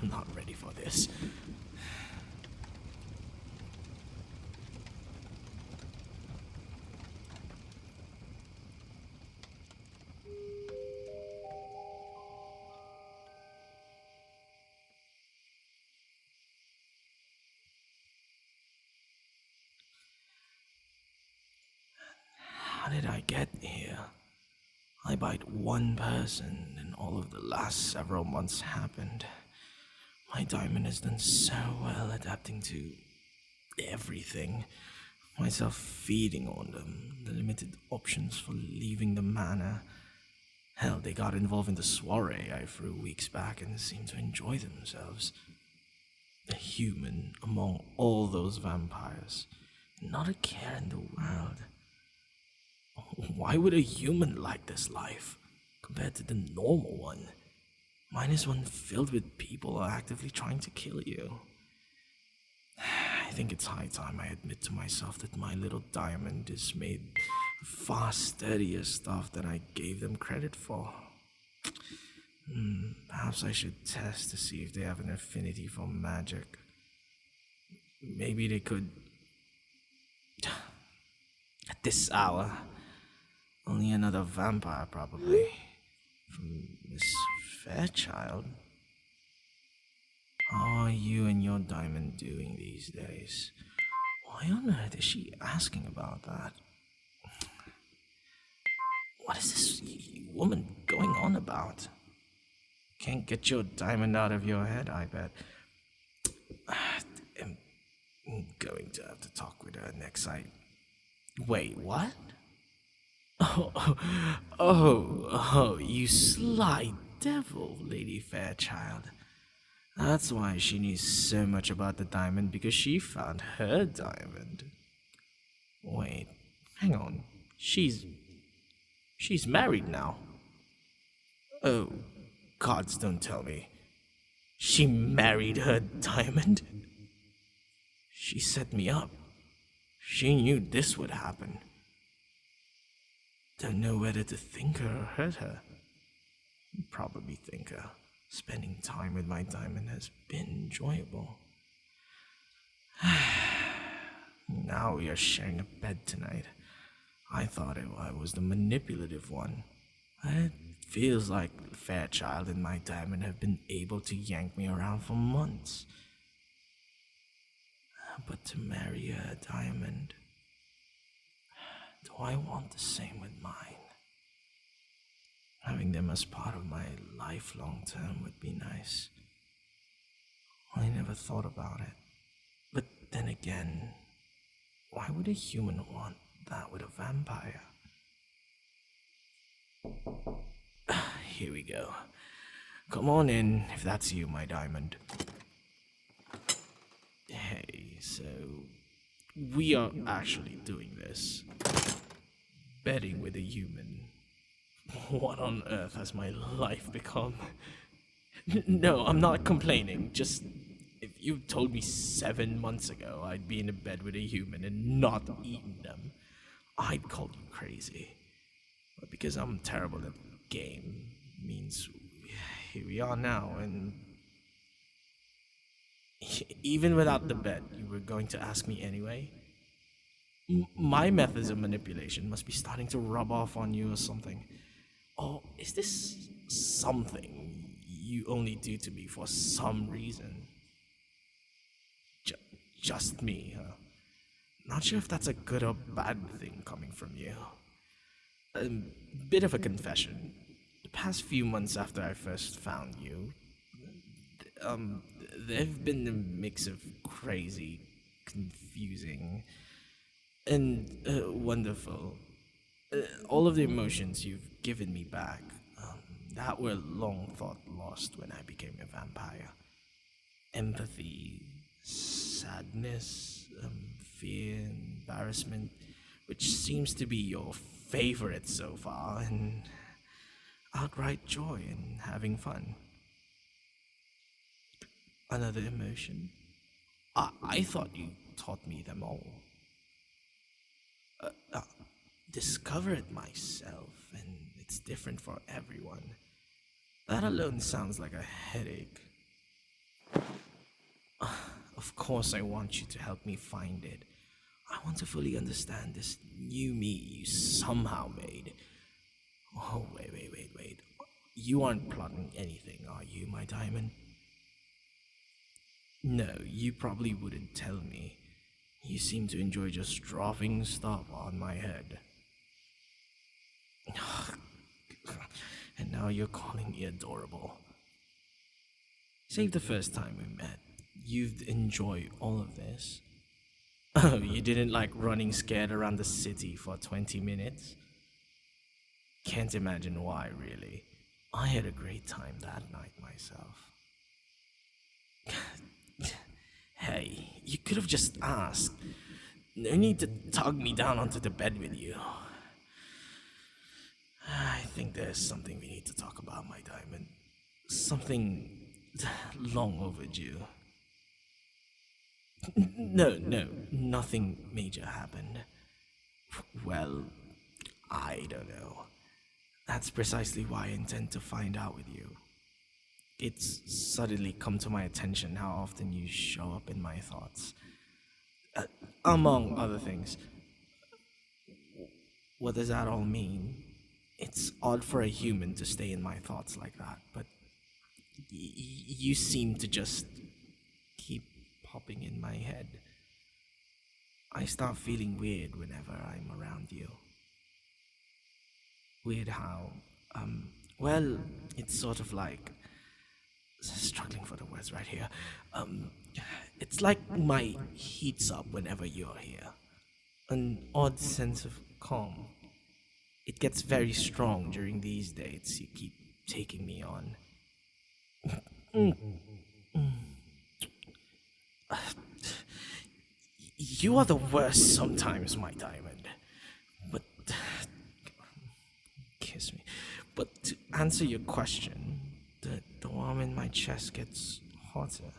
I'm not ready for this. How did I get here? I bite one person and all of the last several months happened. My diamond has done so well adapting to everything. Myself feeding on them, the limited options for leaving the manor. Hell, they got involved in the soiree I threw weeks back and seemed to enjoy themselves. A human among all those vampires. Not a care in the world. Why would a human like this life compared to the normal one? Mine is one filled with people actively trying to kill you. I think it's high time I admit to myself that my little diamond is made of far sturdier stuff than I gave them credit for. Perhaps I should test to see if they have an affinity for magic. Maybe they could. At this hour, only another vampire, probably. From Miss Fairchild. How are you and your diamond doing these days? Why on earth is she asking about that? What is this woman going on about? Can't get your diamond out of your head, I bet. I'm going to have to talk with her next I... Wait, what? Oh, you sly devil, Lady Fairchild. That's why she knew so much about the diamond, because she found her diamond. Wait, hang on. She's married now. Oh, gods, don't tell me. She married her diamond? She set me up. She knew this would happen. Don't know whether to thank her or hurt her. Probably thank her. Spending time with my diamond has been enjoyable. Now we are sharing a bed tonight. I thought I was the manipulative one. It feels like Fairchild and my diamond have been able to yank me around for months. But to marry a diamond, do I want the same with mine? Having them as part of my life long term would be nice. I never thought about it. But then again, why would a human want that with a vampire? Here we go. Come on in, if that's you, my diamond. Hey, so we are actually doing this. Betting with a human. What on earth has my life become? No, I'm not complaining. Just, if you told me 7 months ago I'd be in a bed with a human and not eaten them, I'd call you crazy. But because I'm terrible at the game, means here we are now, and even without the bet, you were going to ask me anyway? My methods of manipulation must be starting to rub off on you or something. Or is this something you only do to me for some reason? Just me, huh? Not sure if that's a good or bad thing coming from you. A bit of a confession. The past few months after I first found you, they've been a mix of crazy, confusing, and wonderful. All of the emotions you've given me back, that were long thought lost when I became a vampire. Empathy, sadness, fear, embarrassment, which seems to be your favorite so far, and outright joy in having fun. Another emotion? I thought you taught me them all. Discover it myself, and it's different for everyone. That alone sounds like a headache. Of course I want you to help me find it. I want to fully understand this new me you somehow made. Oh, wait. You aren't plotting anything, are you, my diamond? No, you probably wouldn't tell me. You seem to enjoy just dropping stuff on my head. And now you're calling me adorable. Save the first time we met. You'd enjoy all of this. Oh, you didn't like running scared around the city for 20 minutes? Can't imagine why, really. I had a great time that night myself. Hey, you could have just asked. No need to tug me down onto the bed with you. I think there's something we need to talk about, my diamond. Something long overdue. No, nothing major happened. Well, I don't know. That's precisely why I intend to find out with you. It's suddenly come to my attention how often you show up in my thoughts. Among other things. What does that all mean? It's odd for a human to stay in my thoughts like that, but you seem to just keep popping in my head. I start feeling weird whenever I'm around you. Weird how, well, it's sort of like, struggling for the words right here. It's like my heats up whenever you're here. An odd sense of calm. It gets very strong during these dates you keep taking me on. You are the worst sometimes, my diamond. But kiss me. But to answer your question, the warm in my chest gets hotter.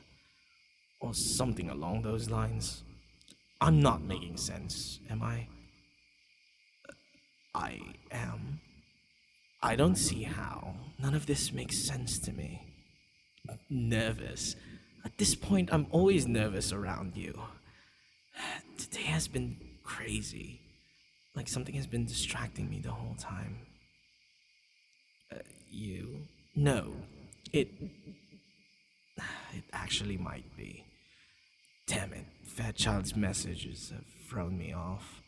Or something along those lines. I'm not making sense, am I? I am. I don't see how. None of this makes sense to me. Nervous. At this point, I'm always nervous around you. Today has been crazy. Like something has been distracting me the whole time. You? No. It actually might be. Damn it. Fairchild's messages have thrown me off.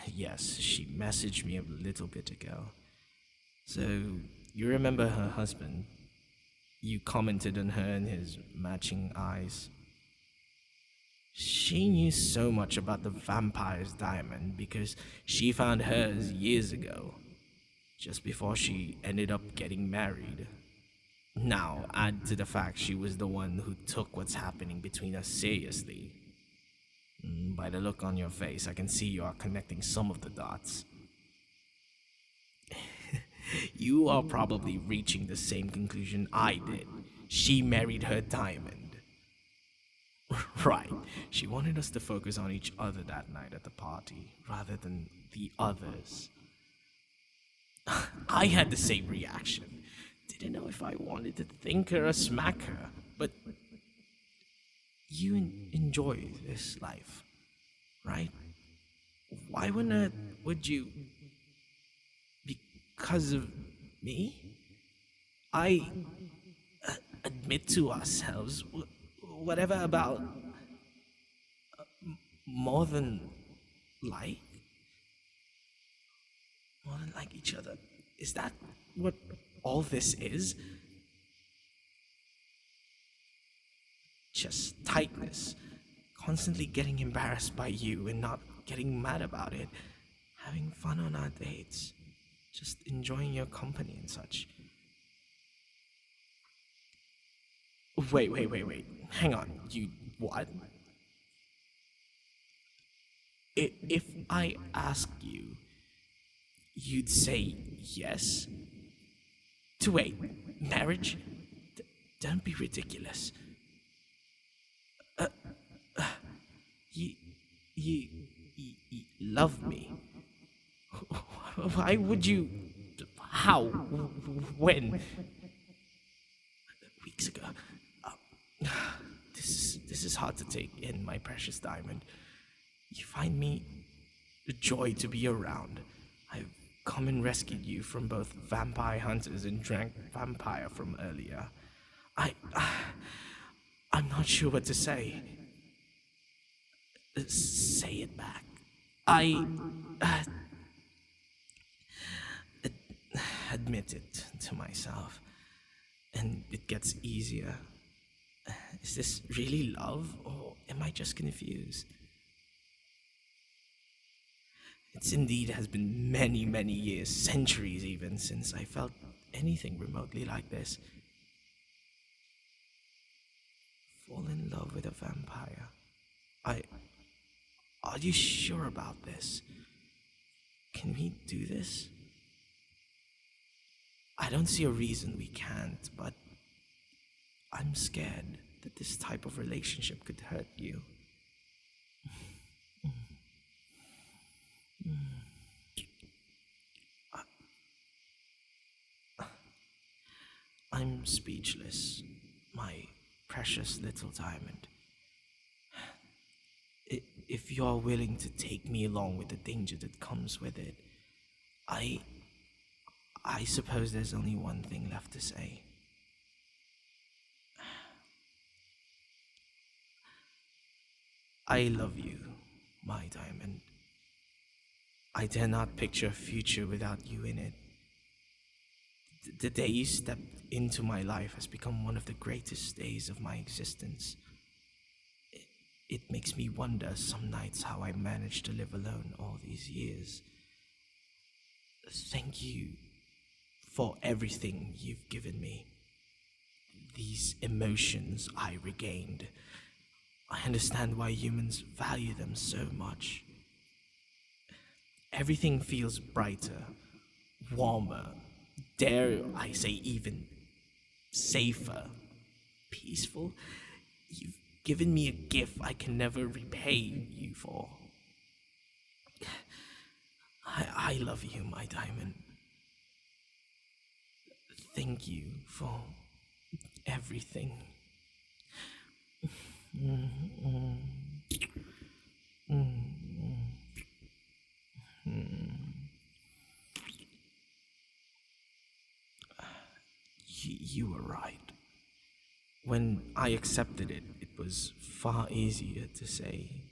Yes, she messaged me a little bit ago. So, you remember her husband? You commented on her and his matching eyes. She knew so much about the vampire's diamond because she found hers years ago, just before she ended up getting married. Now, add to the fact she was the one who took what's happening between us seriously. By the look on your face, I can see you are connecting some of the dots. You are probably reaching the same conclusion I did. She married her diamond. Right, she wanted us to focus on each other that night at the party, rather than the others. I had the same reaction. Didn't know if I wanted to thank her or smack her, but you enjoy this life, right? Why would you? Because of me? I admit to ourselves, whatever about more than like? More than like each other. Is that what all this is? Just tightness. Constantly getting embarrassed by you and not getting mad about it. Having fun on our dates. Just enjoying your company and such. Wait. Hang on. You what? If I ask you, you'd say yes? To wait, marriage? Don't be ridiculous. You love me. Why would you? How? When? Weeks ago. This is hard to take in, my precious diamond. You find me a joy to be around. I've come and rescued you from both vampire hunters and drank vampire from earlier. I'm not sure what to say. Say it back. Admit it to myself, and it gets easier. Is this really love, or am I just confused? It's indeed has been many, many years, centuries even, since I felt anything remotely like this. Fall in love with a vampire. Are you sure about this? Can we do this? I don't see a reason we can't, but I'm scared that this type of relationship could hurt you. I'm speechless, my precious little diamond. If you're willing to take me along with the danger that comes with it, I suppose there's only one thing left to say. I love you, my diamond. I dare not picture a future without you in it. The day you stepped into my life has become one of the greatest days of my existence. It makes me wonder some nights how I managed to live alone all these years. Thank you for everything you've given me. These emotions I regained. I understand why humans value them so much. Everything feels brighter, warmer, dare I say even safer, peaceful. You've given me a gift I can never repay you for. I love you, my diamond. Thank you for everything. You were right. When I accepted it, it was far easier to say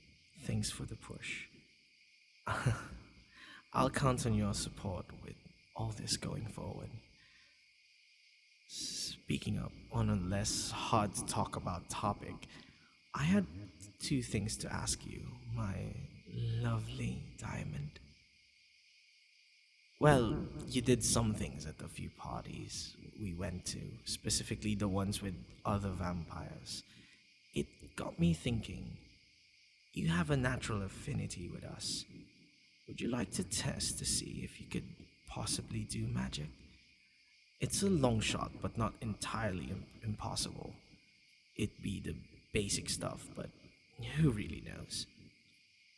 thanks for the push. I'll count on your support with all this going forward. Speaking up on a less hard to talk about topic, I had two things to ask you, my lovely diamond. Well, you did some things at the few parties we went to, specifically the ones with other vampires. It got me thinking, you have a natural affinity with us. Would you like to test to see if you could possibly do magic? It's a long shot, but not entirely impossible. It'd be the basic stuff, but who really knows?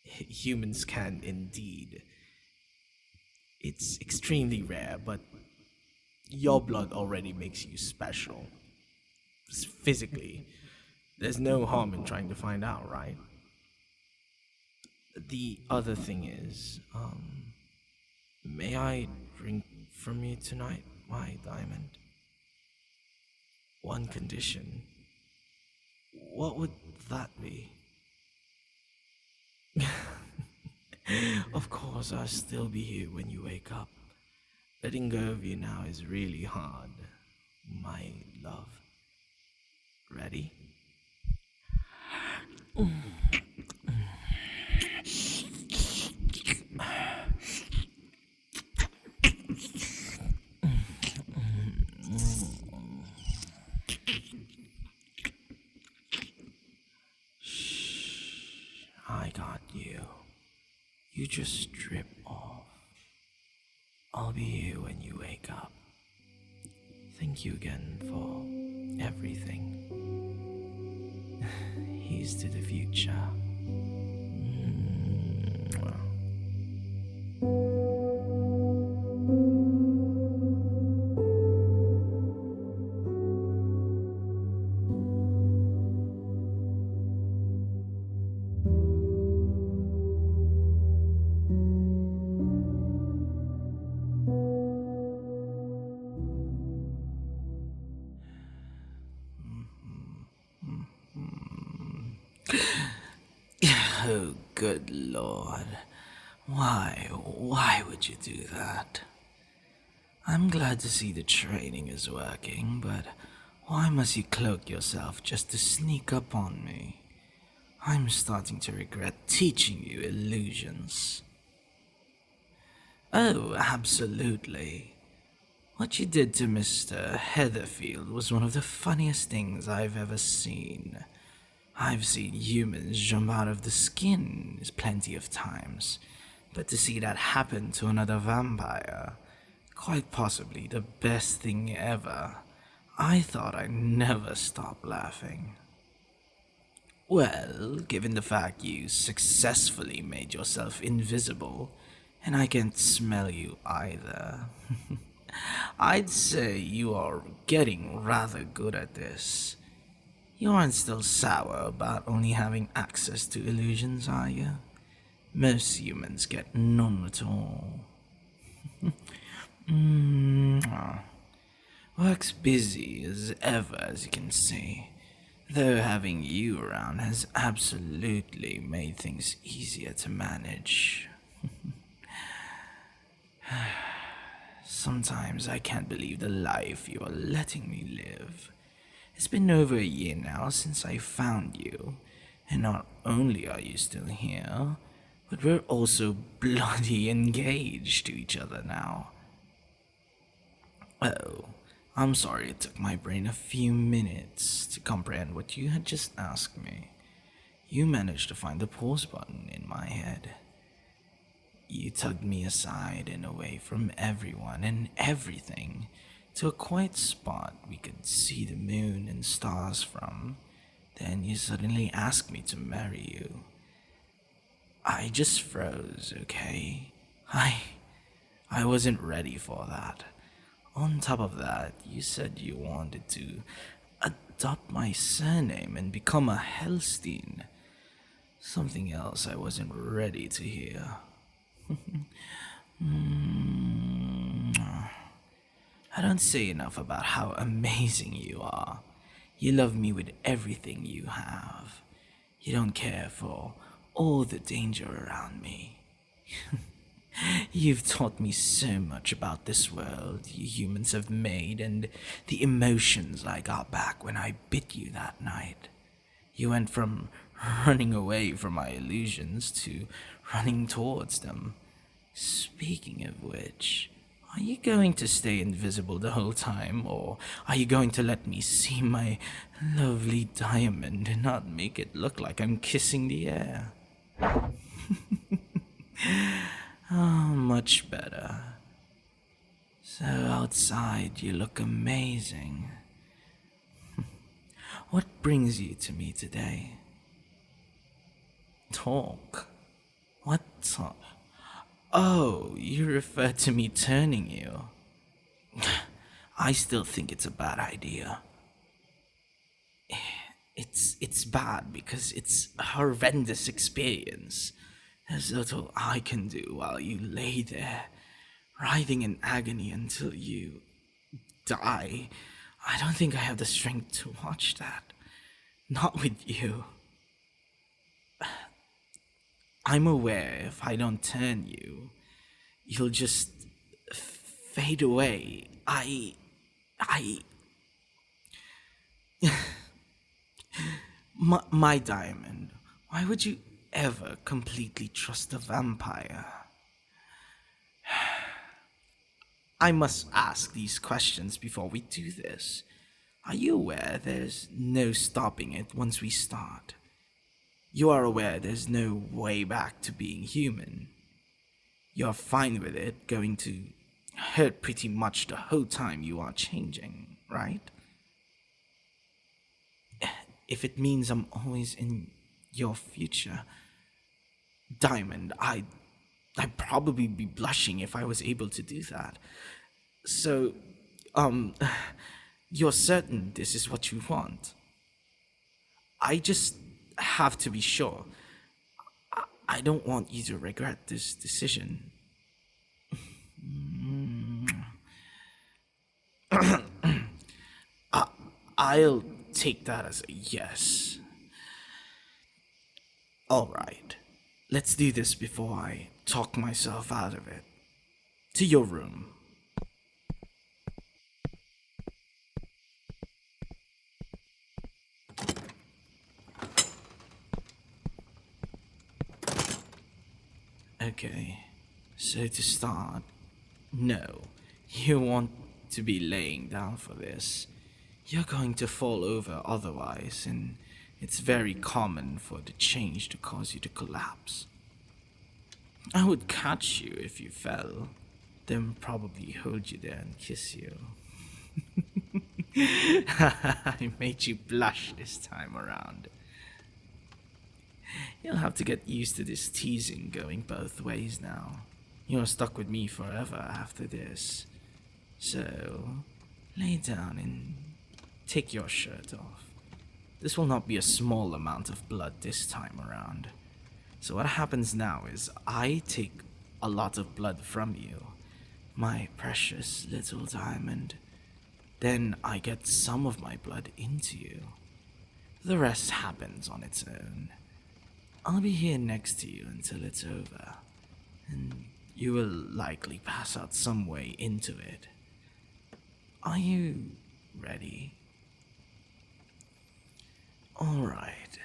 Humans can indeed. It's extremely rare, but your blood already makes you special. Physically, there's no harm in trying to find out, right? The other thing is, may I drink from you tonight, my diamond? One condition. What would that be? Of course, I'll still be here when you wake up. Letting go of you now is really hard, my love. Ready? I got you. You just strip off. I'll be here when you wake up. Thank you again for everything. Here's to the future. Oh, good lord. Why would you do that? I'm glad to see the training is working, but why must you cloak yourself just to sneak up on me? I'm starting to regret teaching you illusions. Oh, absolutely. What you did to Mr. Heatherfield was one of the funniest things I've ever seen. I've seen humans jump out of the skin plenty of times, but to see that happen to another vampire, quite possibly the best thing ever. I thought I'd never stop laughing. Well, given the fact you successfully made yourself invisible, and I can't smell you either, I'd say you are getting rather good at this. You aren't still sour about only having access to illusions, are you? Most humans get none at all. Work's busy as ever, as you can see, though having you around has absolutely made things easier to manage. Sometimes I can't believe the life you are letting me live. It's been over a year now since I found you, and not only are you still here, but we're also bloody engaged to each other now. Oh, I'm sorry it took my brain a few minutes to comprehend what you had just asked me. you managed to find the pause button in my head. You tugged me aside and away from everyone and everything to a quiet spot we could see the moon and stars from. Then you suddenly asked me to marry you. I just froze, okay? I wasn't ready for that. On top of that, you said you wanted to adopt my surname and become a Hellstein. Something else I wasn't ready to hear. I don't say enough about how amazing you are. You love me with everything you have. You don't care for all the danger around me. You've taught me so much about this world you humans have made and the emotions I got back when I bit you that night. You went from running away from my illusions to running towards them. Speaking of which, are you going to stay invisible the whole time, or are you going to let me see my lovely diamond and not make it look like I'm kissing the air? Oh, much better. So outside you look amazing. What brings you to me today? Talk? What talk? Oh, you refer to me turning you. I still think it's a bad idea. It's bad because it's a horrendous experience. There's little I can do while you lay there, writhing in agony until you die. I don't think I have the strength to watch that. Not with you. I'm aware if I don't turn you, you'll just fade away. My diamond, why would you ever completely trust a vampire? I must ask these questions before we do this. Are you aware there's no stopping it once we start? You are aware there's no way back to being human. You're fine with it going to hurt pretty much the whole time you are changing, right? If it means I'm always in your future, Diamond, I'd probably be blushing if I was able to do that. So, you're certain this is what you want? I just have to be sure. I don't want you to regret this decision. I'll take that as a yes. Alright, let's do this before I talk myself out of it. To your room. Okay, so to start, no, you want to be laying down for this. You're going to fall over otherwise, and it's very common for the change to cause you to collapse. I would catch you if you fell, then probably hold you there and kiss you. I made you blush this time around. You'll have to get used to this teasing going both ways now. You're stuck with me forever after this. So, lay down and take your shirt off. This will not be a small amount of blood this time around. So what happens now is I take a lot of blood from you, my precious little diamond. Then I get some of my blood into you. The rest happens on its own. I'll be here next to you until it's over, and you will likely pass out some way into it. Are you ready? Alright.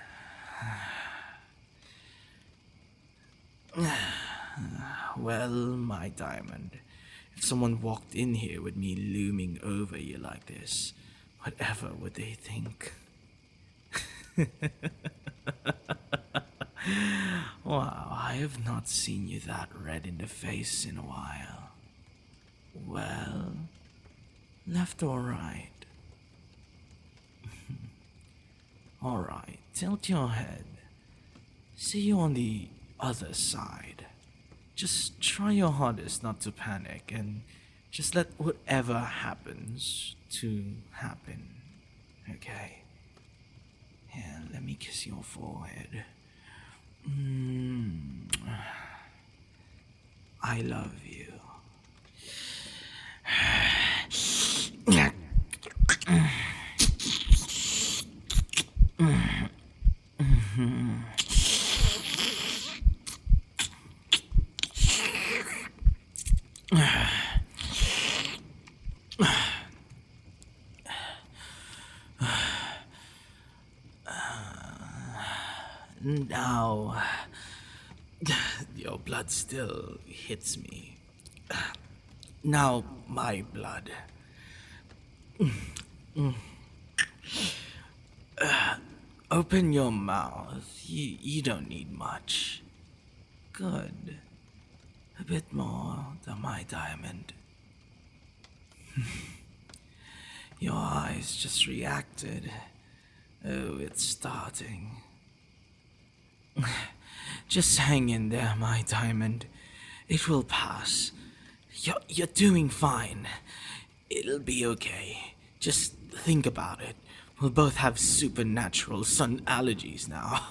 Well, my diamond, if someone walked in here with me looming over you like this, whatever would they think? Wow, I have not seen you that red in the face in a while. Well, left or right? Alright, tilt your head. See you on the other side. Just try your hardest not to panic and just let whatever happens to happen. Okay? Here, let me kiss your forehead. I love you. Now, your blood still hits me. Now, my blood. Open your mouth. You don't need much. Good. A bit more than my diamond. Your eyes just reacted. Oh, it's starting. Just hang in there, my diamond. It will pass. You're doing fine. It'll be okay. Just think about it. We'll both have supernatural sun allergies now.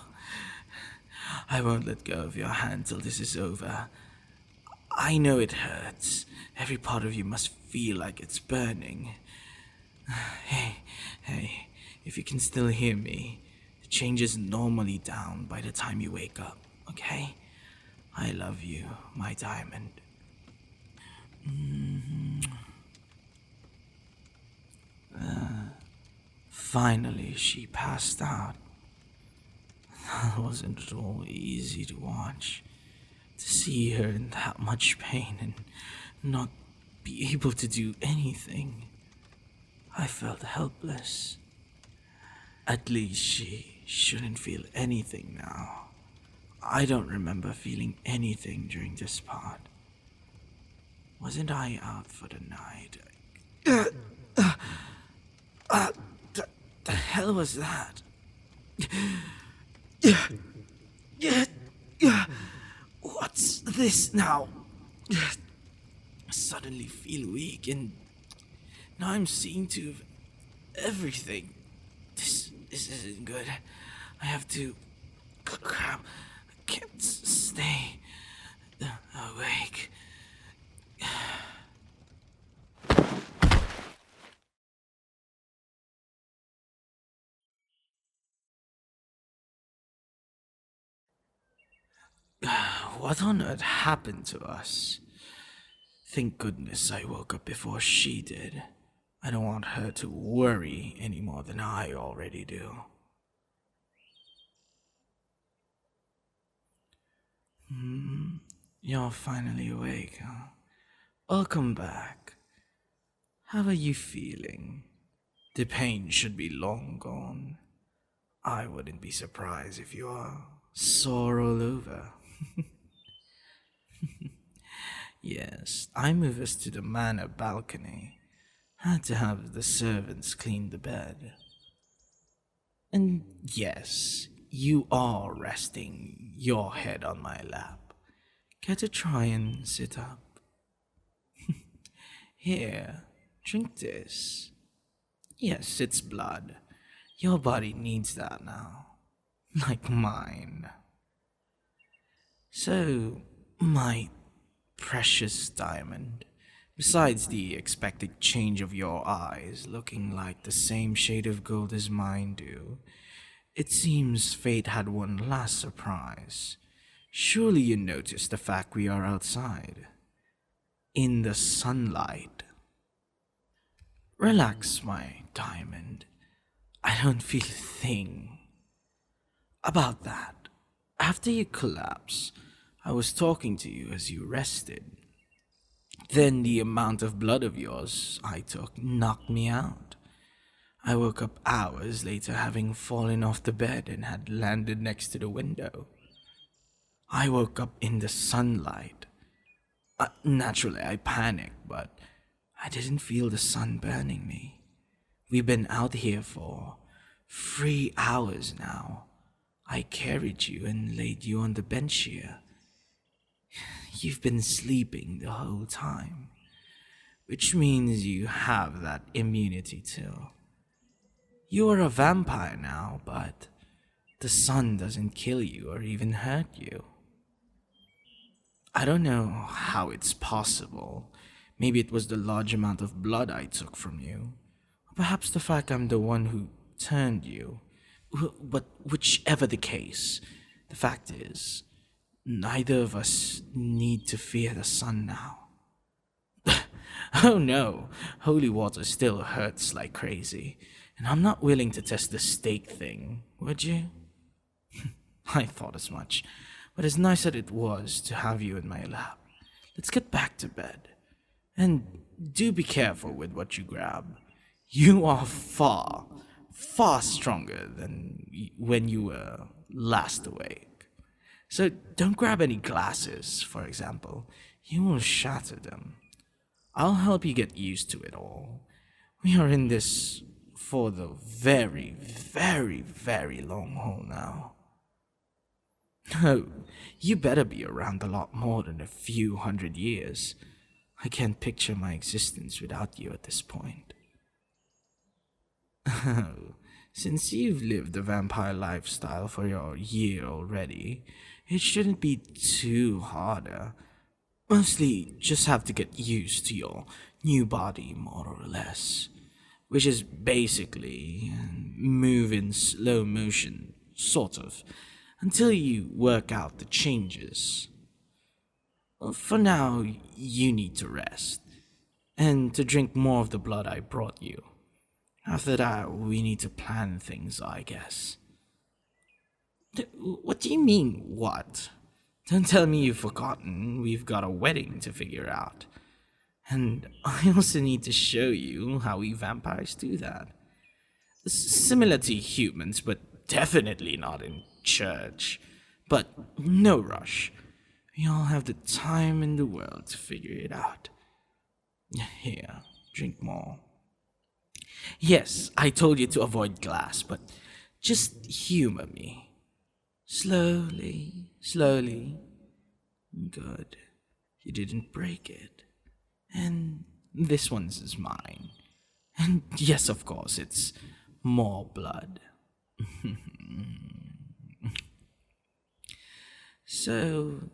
I won't let go of your hand till this is over. I know it hurts. Every part of you must feel like it's burning. Hey, if you can still hear me, the change is normally down by the time you wake up, okay? I love you, my diamond. Finally, she passed out. That wasn't at all easy to watch. To see her in that much pain and not be able to do anything. I felt helpless. At least she shouldn't feel anything now. I don't remember feeling anything during this part. Wasn't I out for the night? The hell was that? What's this now? I suddenly feel weak and now I'm seeing to everything. This isn't good. I have to crap. I can't stay awake. What on earth happened to us? Thank goodness I woke up before she did. I don't want her to worry any more than I already do. You're finally awake, huh? Welcome back. How are you feeling? The pain should be long gone. I wouldn't be surprised if you are sore all over. Yes, I moved us to the manor balcony. Had to have the servants clean the bed. And yes, you are resting your head on my lap. Care to try and sit up? Here, drink this. Yes, it's blood. Your body needs that now. Like mine. So, my precious diamond, besides the expected change of your eyes looking like the same shade of gold as mine do, it seems fate had one last surprise. Surely you noticed the fact we are outside. In the sunlight. Relax, my diamond. I don't feel a thing. About that, after you collapsed, I was talking to you as you rested. Then the amount of blood of yours I took knocked me out. I woke up hours later having fallen off the bed and had landed next to the window. I woke up in the sunlight. Naturally, I panicked, but I didn't feel the sun burning me. We've been out here for 3 hours now. I carried you and laid you on the bench here. You've been sleeping the whole time, which means you have that immunity too. You are a vampire now, but the sun doesn't kill you or even hurt you. I don't know how it's possible. Maybe it was the large amount of blood I took from you. Or perhaps the fact I'm the one who turned you. But whichever the case, the fact is, neither of us need to fear the sun now. Oh no, holy water still hurts like crazy, and I'm not willing to test the stake thing, would you? I thought as much, but as nice as it was to have you in my lap, let's get back to bed. And do be careful with what you grab. You are far, far stronger than when you were last awake. So don't grab any glasses, for example. You will shatter them. I'll help you get used to it all. We are in this for the very, very, very long haul now. Oh, you better be around a lot more than a few 100 years. I can't picture my existence without you at this point. Oh, since you've lived the vampire lifestyle for your year already, it shouldn't be too harder. Mostly just have to get used to your new body, more or less. Which is basically move in slow motion, sort of, until you work out the changes. For now, you need to rest, and to drink more of the blood I brought you. After that, we need to plan things, I guess. What do you mean, what? Don't tell me you've forgotten we've got a wedding to figure out. And I also need to show you how we vampires do that. Similar to humans, but definitely not in church. But no rush. We all have the time in the world to figure it out. Here, drink more. Yes, I told you to avoid glass, but just humor me. Slowly, slowly. Good. You didn't break it. And this one's is mine. And yes, of course, it's more blood. So,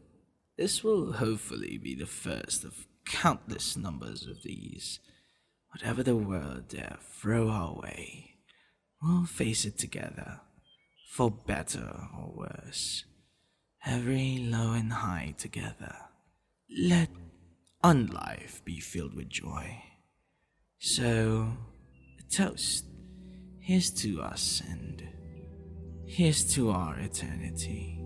this will hopefully be the first of countless numbers of these. Whatever the world dare throw our way, we'll face it together, for better or worse. Every low and high together. Let unlife be filled with joy. So, a toast. Here's to us, and here's to our eternity.